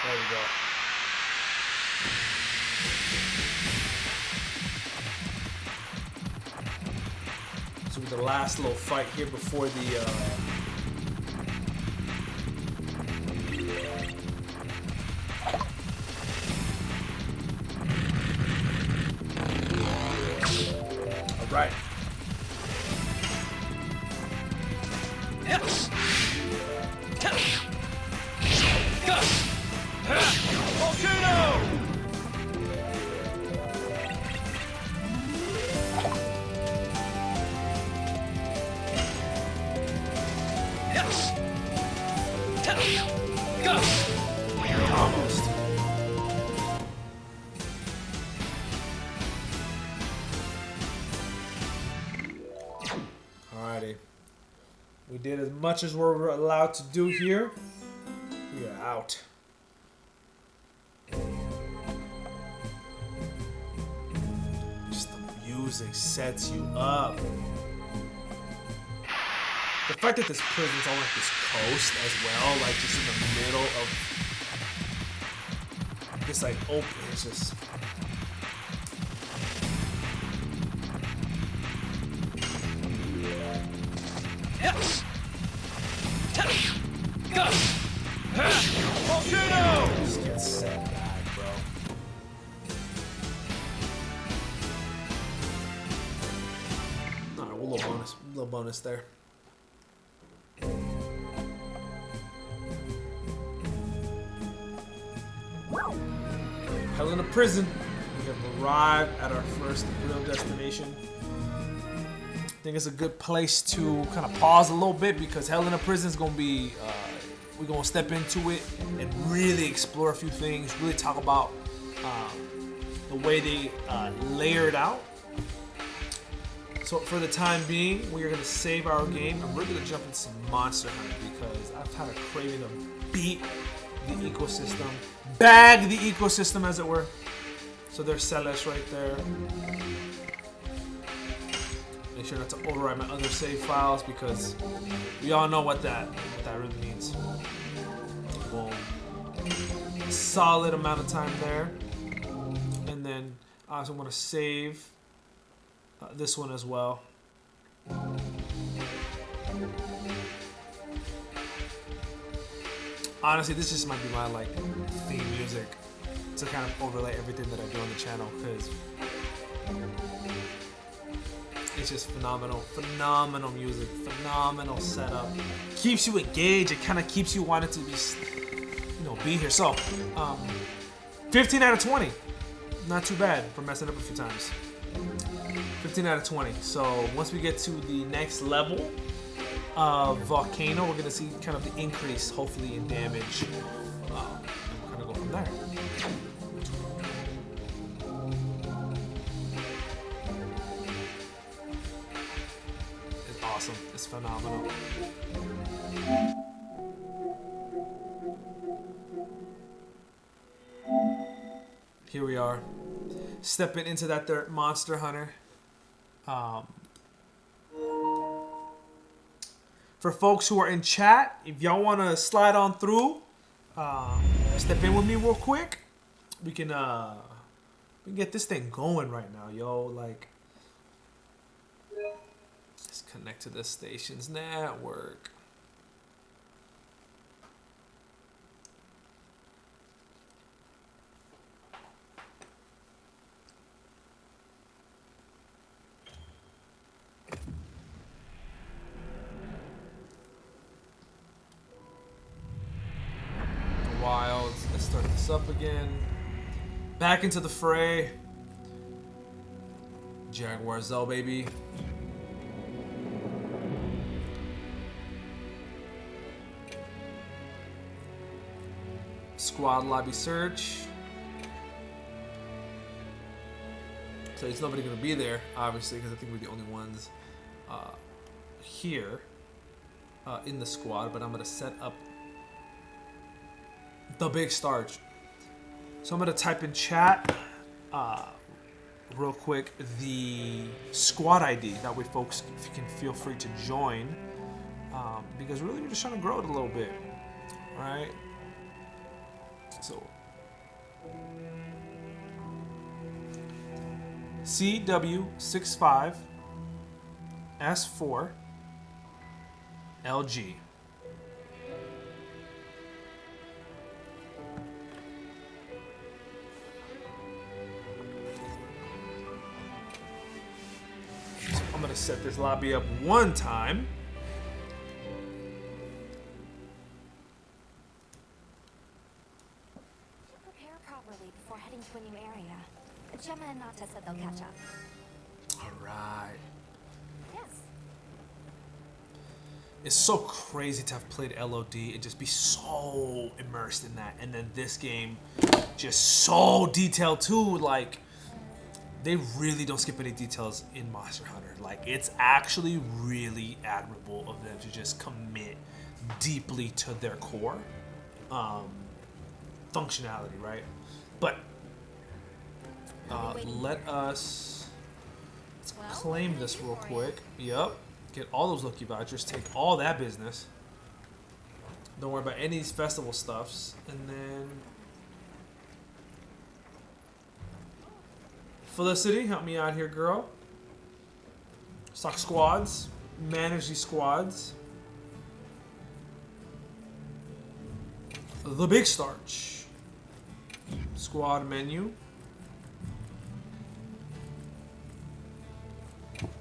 There we go. So with the last little fight here before the all right. Yes. Go. Volcano. Yes. Go. Almost. Alrighty. We did as much as we're allowed to do here. We are out. Just the music sets you up. The fact that this prison's on like this coast as well, like just in the middle of this like open, it's just Yes. Go. Volcano. just get set back, bro. Alright, we'll little bonus there. Hell in a prison. We have arrived at our first real destination. I think it's a good place to kind of pause a little bit because Hell in a Prison is going to be, we're going to step into it and really explore a few things, really talk about the way they layer it out. So for the time being, we are going to save our game and we're going to jump into some Monster Hunter because I've had a craving to beat the ecosystem, bag the ecosystem as it were. So there's Celeste right there. Make sure not to override my other save files because we all know what that really means. Boom. Solid amount of time there. And then I also want to save this one as well. Honestly, this just might be my like theme music to kind of overlay everything that I do on the channel because it's just phenomenal music, phenomenal setup. Keeps you engaged. It kind of keeps you wanting to just, be here. So, 15 out of 20. Not too bad for messing up a few times. 15 out of 20. So once we get to the next level of Volcano, we're gonna see kind of the increase, hopefully, in damage. And we'll kind of go from there. It's awesome. It's phenomenal. Here we are, stepping into that third Monster Hunter. For folks who are in chat, if y'all want to slide on through, step in with me real quick. We can get this thing going right now, yo. Like, let's connect to the station's network. What's up again? Back into the fray. Jaguar Zell, baby. Squad lobby search. So there's nobody gonna be there, obviously, because I think we're the only ones here in the squad. But I'm gonna set up the big starch. So I'm gonna type in chat real quick the squad ID. That way, folks can feel free to join because really we're just trying to grow it a little bit, right? So CW65 S4 LG. So I'm gonna set this lobby up one time. Prepare properly before heading to a new area. Gemma and Nata said they'll catch up. All right. Yes. It's so crazy to have played LOD and just be so immersed in that, and then this game just so detailed too. Like, they really don't skip any details in Monster Hunter. Like, it's actually really admirable of them to just commit deeply to their core functionality, right? But let us claim this real quick. Yep. Get all those Loki vouchers. Take all that business. Don't worry about any of these festival stuffs. And then Felicity, help me out here, girl. Stock squads. Manage these squads. The big starch. Squad menu.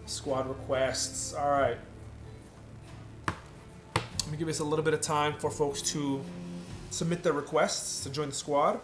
Squad requests. All right. Let me give us a little bit of time for folks to submit their requests to join the squad.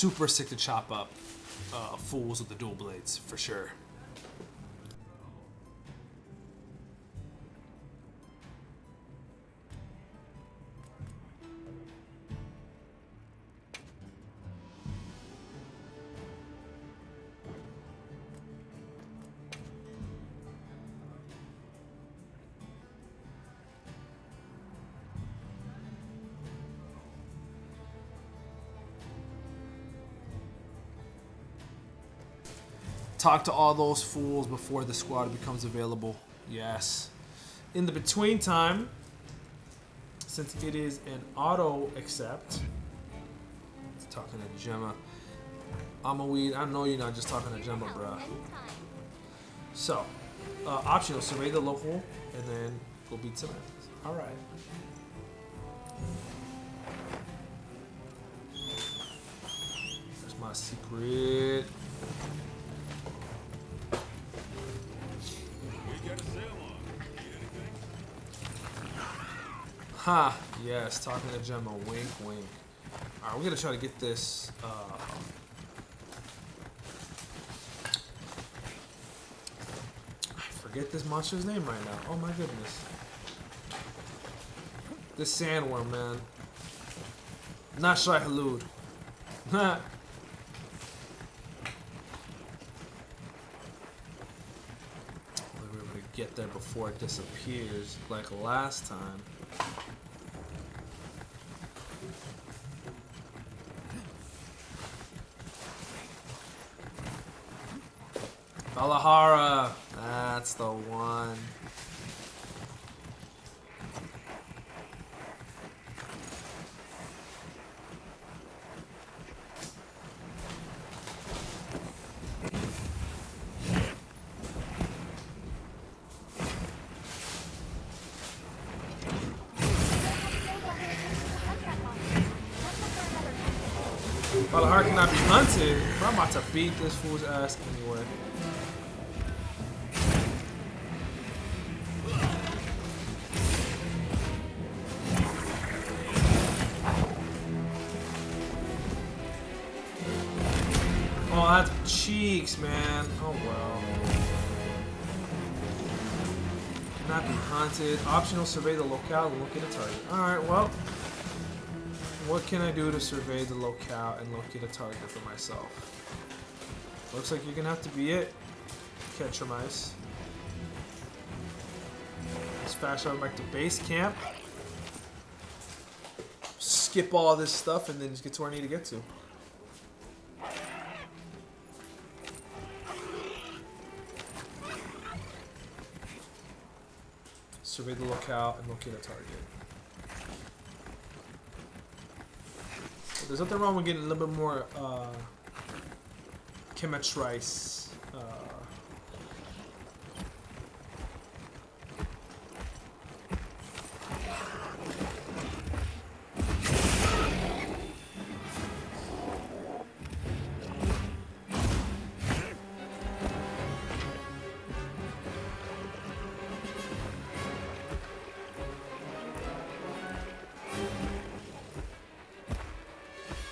super sick to chop up fools with the dual blades for sure. Talk to all those fools before the squad becomes available. Yes. In the between time, since it is an auto accept, it's talking to Gemma. I'm a weed. I know you're not just talking to Gemma, bruh. So, optional, survey the local and then go beat some ass. All right. There's my secret. Ha! Yes, talking to Gemma. Wink, wink. Alright, we're gonna try to get this. I forget this monster's name right now. Oh my goodness. This sandworm, man. Not Shai Halud. Ha! We're able to get there before it disappears, like last time. Valahara, that's the one. Valahara cannot be hunted, but I'm about to beat this fool's ass anyway. Oh, that's cheeks, man. Oh well. Cannot be hunted. Optional, survey the locale and locate a target. Alright, well. What can I do to survey the locale and locate a target for myself? Looks like you're gonna have to be it. Catch your mice. Let's fast travel back to base camp. Skip all this stuff and then just get to where I need to get to. Survey the locale and locate a target. There's nothing wrong with getting a little bit more chemitrice.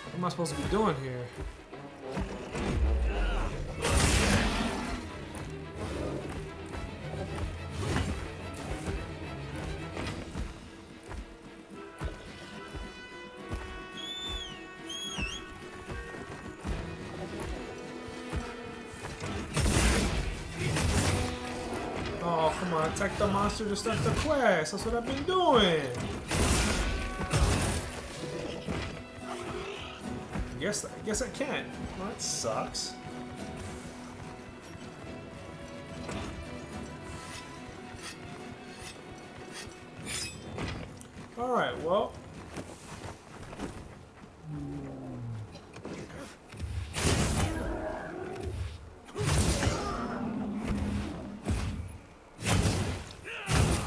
What am I supposed to be doing here? Oh, come on, attack the monster to start the quest. That's what I've been doing. I guess I can't. Well, that sucks. Alright, well.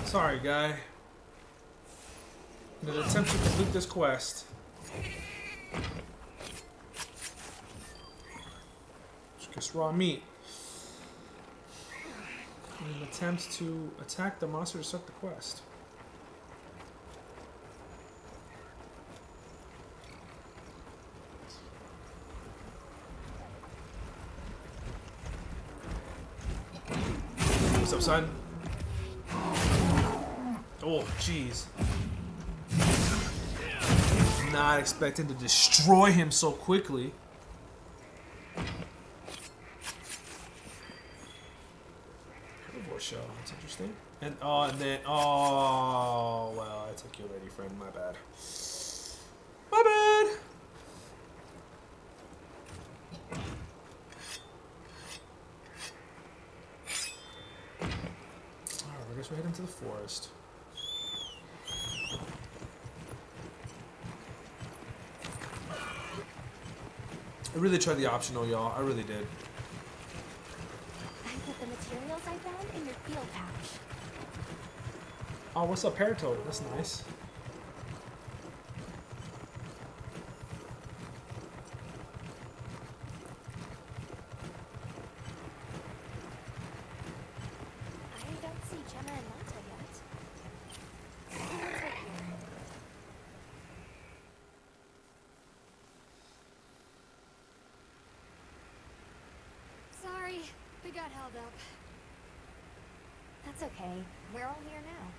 Sorry, guy. In an attempt to complete this quest. Just raw meat. In an attempt to attack the monster to start the quest. What's up, son? Oh, jeez. Not expecting to destroy him so quickly. Show. That's interesting. And then well, I took you already, friend. My bad. My bad. Alright, I guess we're heading to the forest. I really tried the optional, y'all. I really did. The materials I found in your field pouch. Oh, what's up, Paratoad? That's nice. I don't see Gemma and Mata yet. Who's right here? Sorry, we got held up. That's okay. We're all here now.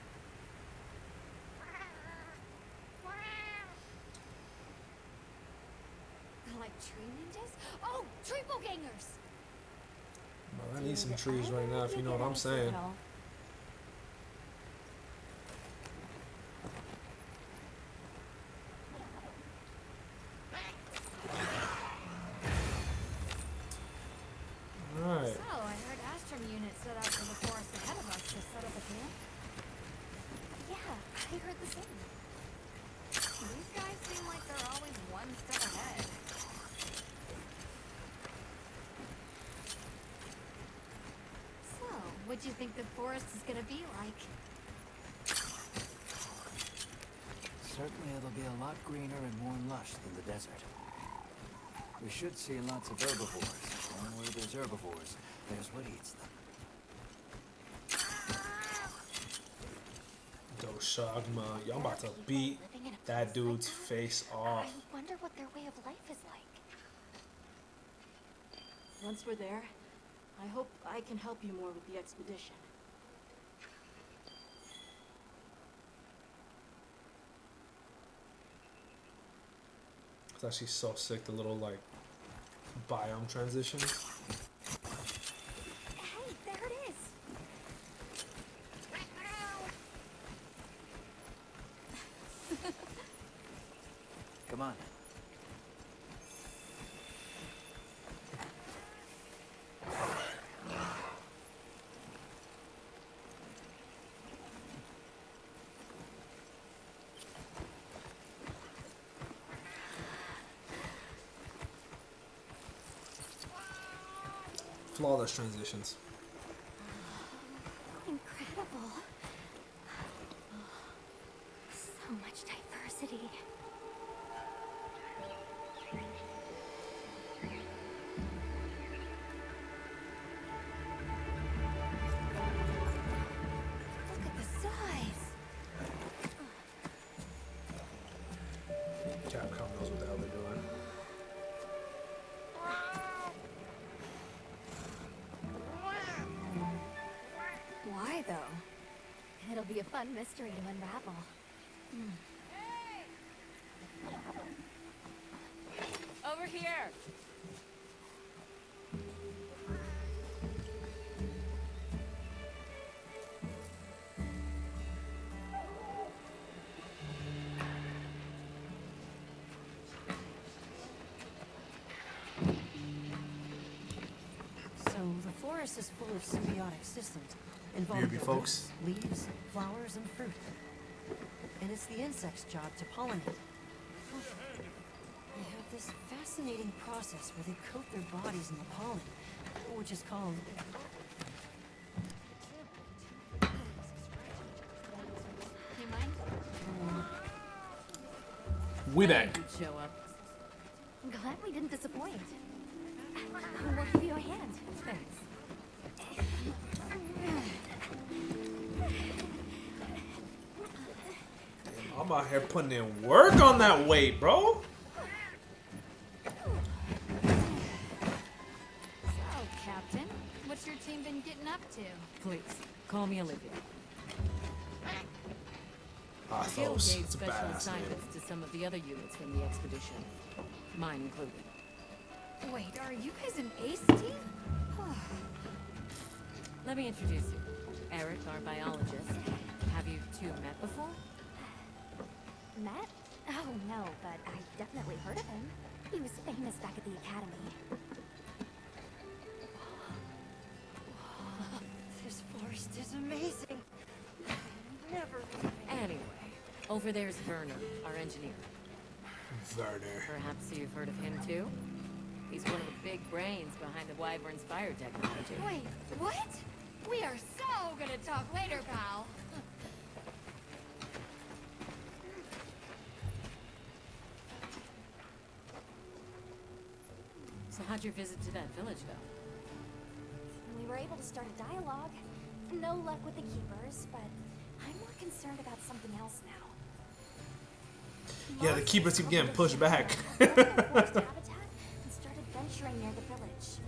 Like tree ninjas? Oh, triple gangers! Well, I need some trees right now, if you know what I'm saying. Alright. So, I heard Astrum unit set out for the forest ahead of us to set up a camp. Yeah, I heard the same. These guys seem like they're always one step ahead. So, what do you think the forest is gonna be like? Certainly it'll be a lot greener and more lush than the desert. We should see lots of herbivores. And where there's herbivores, there's what eats them. Doshagma. Y'all about to beat that dude's face off. I wonder what their way of life is like. Once we're there, I hope I can help you more with the expedition. It's actually so sick, the little, like, biome transitions. Hey, there it is! Come on. Flawless transitions. Incredible. So much diversity. Look at the size. Capcom knows what the hell they're doing. Why, though? It'll be a fun mystery to unravel. Over here! So the forest is full of symbiotic systems involving BRB, folks. leaves, flowers, and fruit. And it's the insect's job to pollinate. They have this fascinating process where they coat their bodies in the pollen, which is called... You mind? We back. Show up. I'm glad we didn't disappoint. We'll give you a hand. Thanks. I'm out here putting in work on that weight, bro. So, Captain, what's your team been getting up to? Please, call me Olivia. Athos. Guild gave It's a special badass name. assignments to some of the other units from the expedition, mine included. Wait, are you guys an ace team? Let me introduce you. Eric, our biologist. Have you two met before? Matt? Oh no, but I've definitely heard of him. He was famous back at the academy. This forest is amazing. Never. Anyway, over there's Werner, our engineer. Werner. Perhaps you've heard of him too? He's one of the big brains behind the Wyvern's fire technology. Wait, what? We are so gonna talk later, pal. So how'd your visit to that village go? We were able to start a dialogue. No luck with the keepers, but I'm more concerned about something else now. Yeah, the keepers keep getting pushed back. Left their forest habitat and started venturing near the village.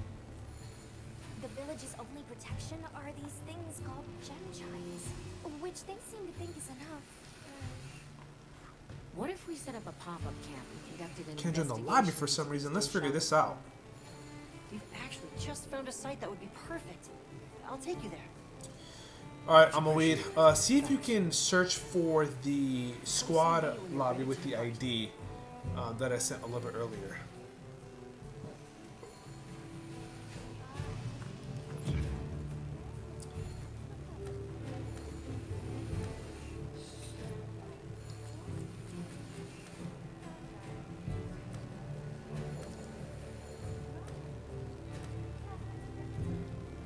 The village's only protection are these things called gem chimes, which they seem to think is enough. What if we set up a pop-up camp and conducted an Can't join the lobby for some reason. Let's figure this out. We've actually just found a site that would be perfect. I'll take you there. Alright, I'm gonna wait. See if you can search for the squad lobby with the ID that I sent a little bit earlier.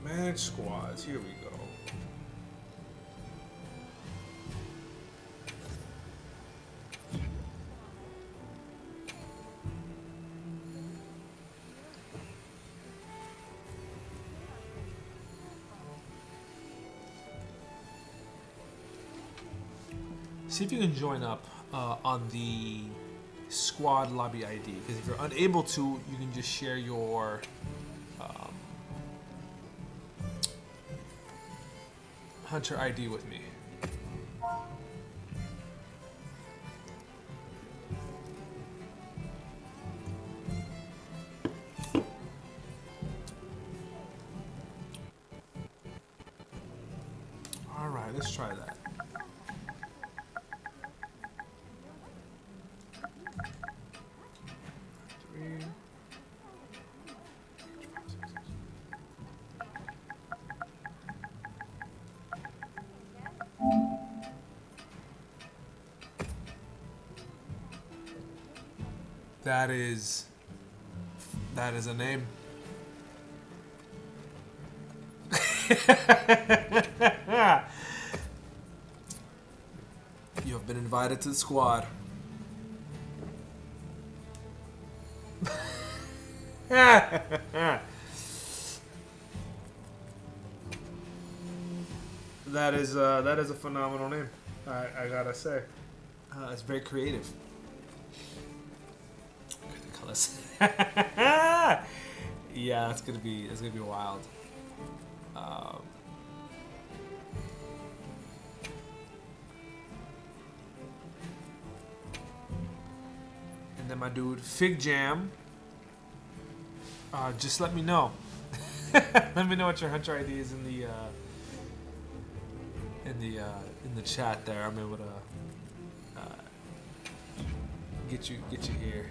Manage squads. Here we go. See if you can join up on the squad lobby ID, because if you're unable to, you can just share your Hunter ID with me. All right, let's try that. Three. That is a name. You have been invited to the squad. That is a phenomenal name. I gotta say, it's very creative. The colors. Yeah, it's gonna be wild. And then my dude Fig Jam. Just let me know. Let me know what your Hunter ID is in the chat there. I'm able to get you here.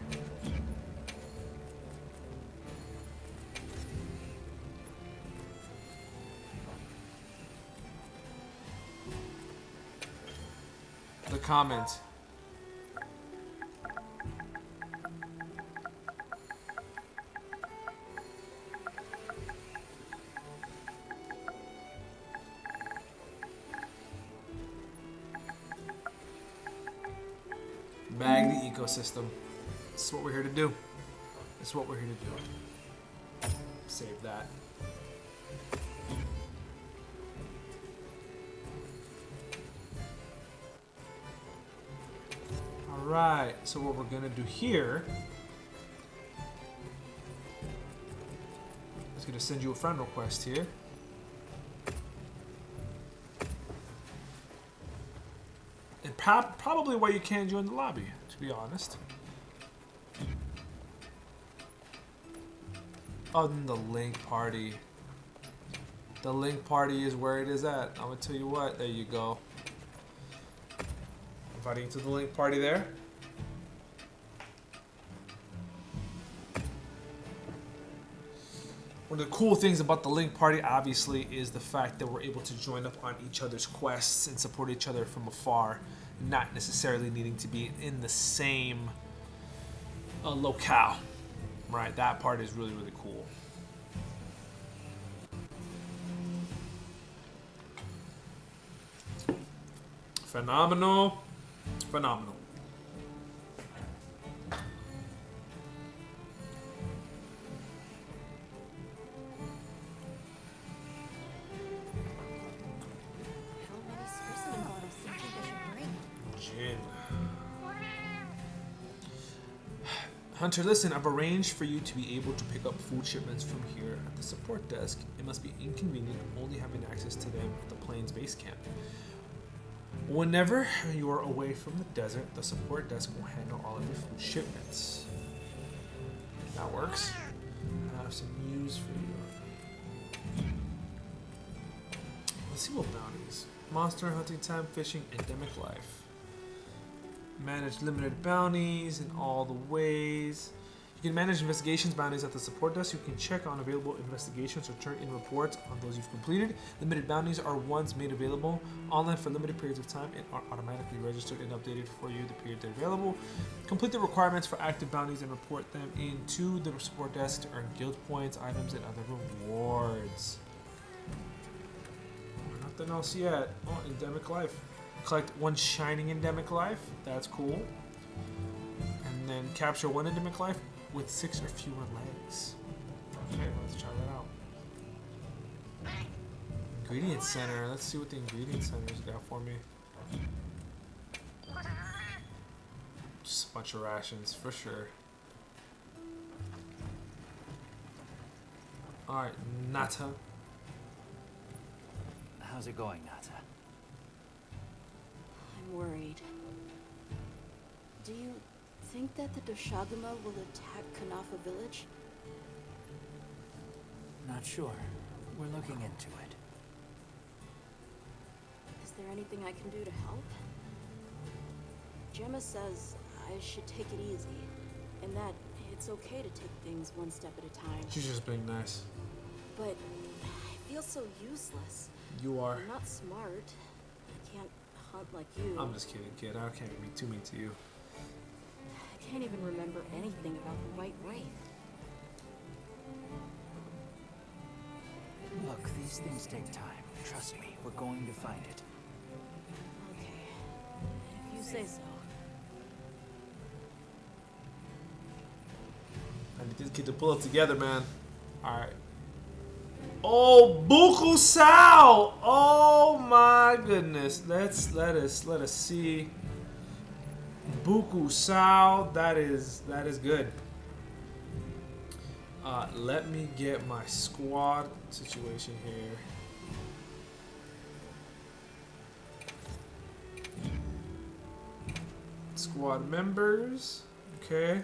The comments. Bag the ecosystem. That's what we're here to do. That's what we're here to do. Save that. Alright, so what we're gonna do here is gonna send you a friend request here. And probably why you can't join the lobby, to be honest. Other than the link party. The link party is where it is at. I'm gonna tell you what, there you go. Inviting you to the link party there. One of the cool things about the link party, obviously, is the fact that we're able to join up on each other's quests and support each other from afar, not necessarily needing to be in the same locale. Right, that part is really, really cool. Phenomenal. Phenomenal. How many specimen bottles do you think I should bring? Gin. Hunter, listen, I've arranged for you to be able to pick up food shipments from here at the support desk. It must be inconvenient only having access to them at the plane's base camp. Whenever you are away from the desert, the support desk will handle all of your food shipments. That works. I have some news for you. Let's see what bounties. Monster hunting time, fishing, endemic life. Manage limited bounties in all the ways. You can manage investigations bounties at the support desk. You can check on available investigations or turn in reports on those you've completed. Limited bounties are ones made available online for limited periods of time and are automatically registered and updated for you the period they're available. Complete the requirements for active bounties and report them into the support desk to earn guild points, items, and other rewards. Nothing else yet. Oh, endemic life. Collect one shining endemic life. That's cool. And then capture one endemic life with 6 or fewer legs. Okay, let's try that out. Ingredient center. Let's see what the ingredient center's got for me. Just a bunch of rations for sure. Alright, Nata. How's it going, Nata? I'm worried. Do you think that the Doshaguma will attack Kanafa village? Not sure. We're looking into it. Is there anything I can do to help? Gemma says I should take it easy, and that it's okay to take things one step at a time. She's just being nice. But I feel so useless. You are. I'm not smart. I can't hunt like you. I'm just kidding, kid. I can't be too mean to you. I can't even remember anything about the White Wraith. Look, these things take time. Trust me, we're going to find it. Okay. If you say so. I need this kid to pull it together, man. Alright. Oh, Buku Sao! Oh my goodness. Let us see. Buku Sao. That is good. Let me get my squad situation here. Squad members. Okay.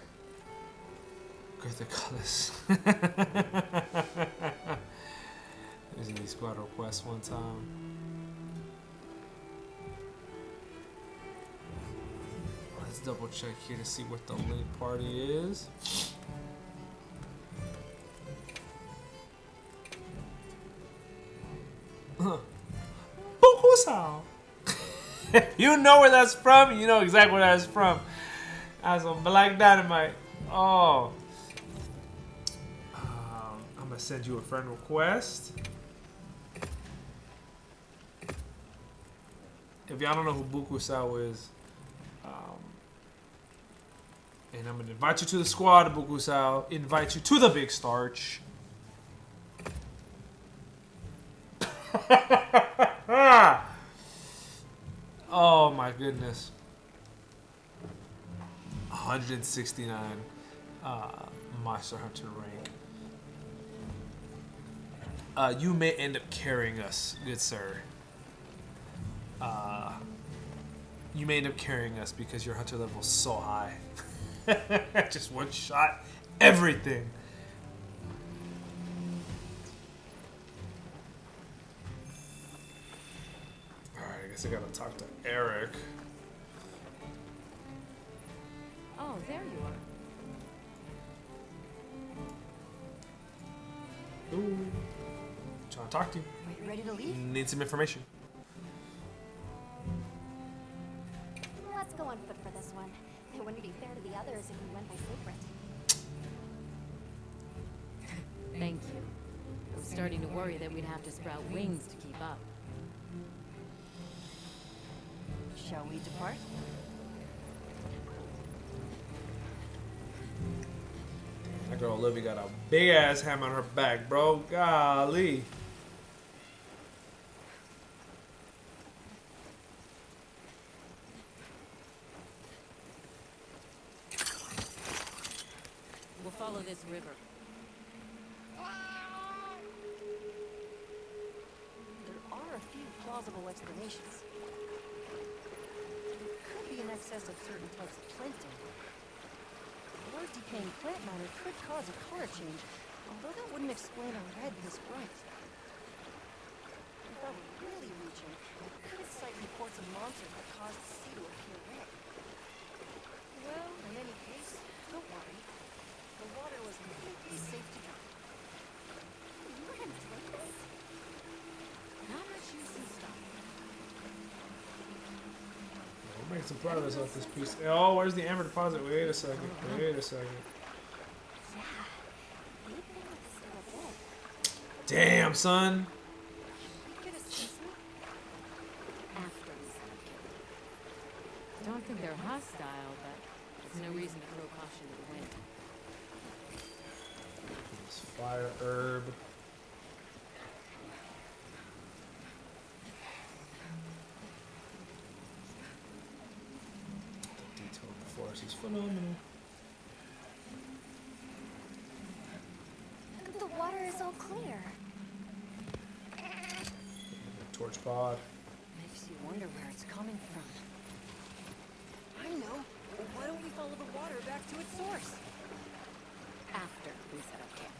Great, they call this. There's any squad requests one time. Let's double check here to see what the link party is. Bukusao. If you know where that's from, you know exactly where that's from. That's some Black Dynamite. Oh. I'm gonna send you a friend request. If y'all don't know who Bukusao is, and I'm gonna invite you to the squad, Bukusao. Invite you to the big starch. Oh my goodness. 169 Monster Hunter rank. You may end up carrying us, good sir. You may end up carrying us because your hunter level is so high. Just one shot, everything. Alright, I guess I gotta talk to Eric. Oh, there you are. Ooh. Trying to talk to you. Are you ready to leave? Need some information. Let's go on foot for this one. It wouldn't be fair to the others if we went by secret. Thank you. I was starting to worry that we'd have to sprout wings to keep up. Shall we depart? That girl Olivia got a big ass ham on her back, bro. Golly. We'll follow this river. There are a few plausible explanations. It could be in excess of certain types of plankton. Or decaying plant matter could cause a color change, although that wouldn't explain a red this bright. Without really reaching, I could cite reports of monsters that caused the sea to appear red. Well, in any case, don't worry. The water was completely safe to drink. You were gonna drink this? Not much use in stopping. We're making some progress off this piece. Oh, where's the amber deposit? Wait a second. Wait a second. Yeah. They've been with this for a bit. Damn, son. Get a sense of After we set up camp. Don't think they're hostile, but there's no reason to throw caution to the wind. This fire herb. The detail of the forest is phenomenal. The water is all clear. Torch pod. Makes you wonder where it's coming from. I know. Why don't we follow the water back to its source? After we set up camp.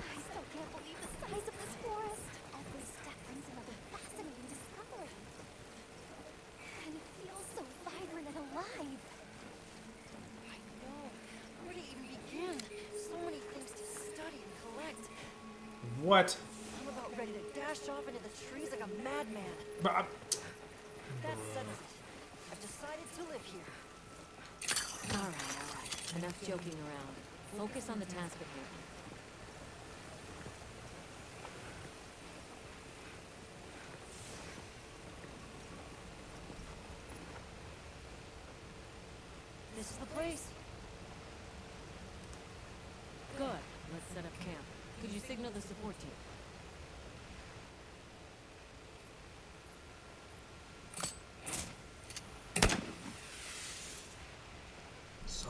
I still can't believe the size of this forest. Every step brings another fascinating discovery. And it feels so vibrant and alive. I know. Where to even begin? So many things to study and collect. What? I'm about ready to dash off into the trees like a madman. But That settles it. I've decided to live here. All right. Enough joking around. Focus on the task at hand. This is the place. Good. Let's set up camp. Could you signal the support team?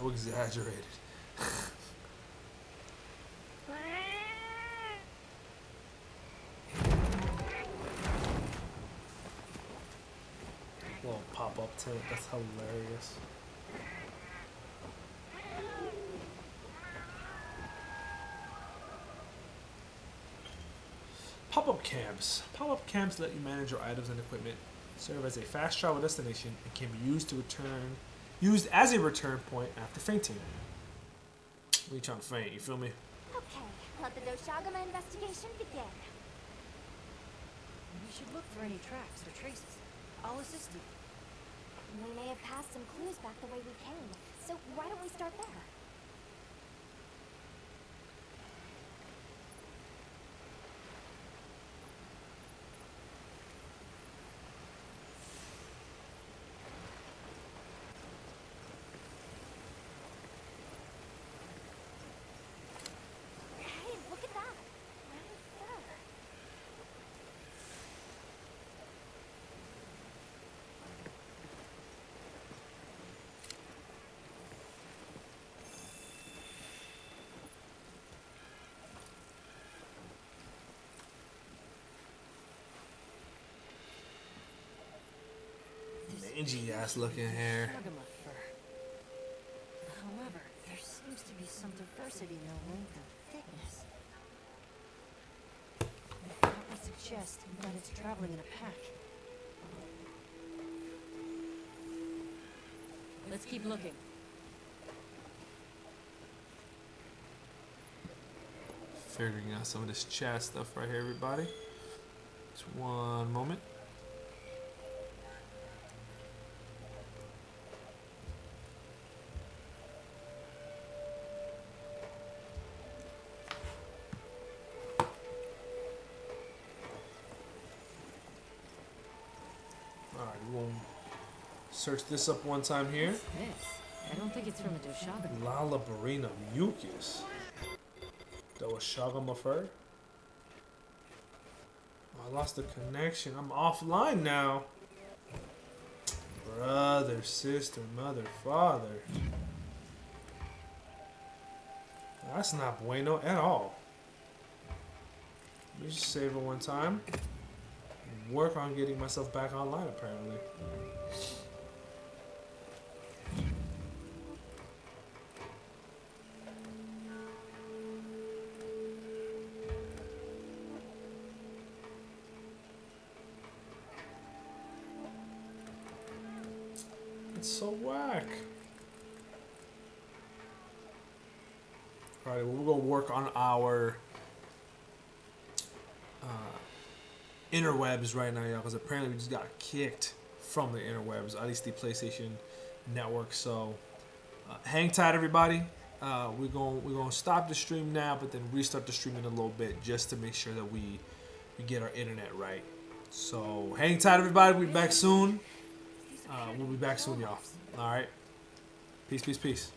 so exaggerated. Little pop-up tent, that's hilarious. Pop-up camps. Pop-up camps let you manage your items and equipment, serve as a fast travel destination, and can be used as a return point after fainting. What are you trying to faint? You feel me? Okay, let the Doshagama investigation begin. We should look for any tracks or traces. I'll assist you. We may have passed some clues back the way we came, so why don't we start there? Hey, look at that! Brown fur. Mangy ass looking hair. Shagama fur. However, there seems to be some diversity in the length and thickness. That would suggest that it's traveling in a pack. Let's keep looking. Figuring out some of this chat stuff right here, everybody. Just one moment. Alright, we'll search this up one time here. This? I don't think it's from a Doshaga. Lalabarina mucus. That was Shagama fur. Oh, I lost the connection. I'm offline now. Brother, sister, mother, father. That's not bueno at all. Let me just save it one time. Work on getting myself back online, apparently. It's so whack. Alright, we'll go work on our interwebs right now, y'all, because apparently we just got kicked from the interwebs, at least the PlayStation Network. So hang tight, everybody. We're gonna stop the stream now, but then restart the stream in a little bit just to make sure that we get our internet right. So hang tight, everybody. We'll be back soon. We'll be back soon, y'all. All right. Peace, peace, peace.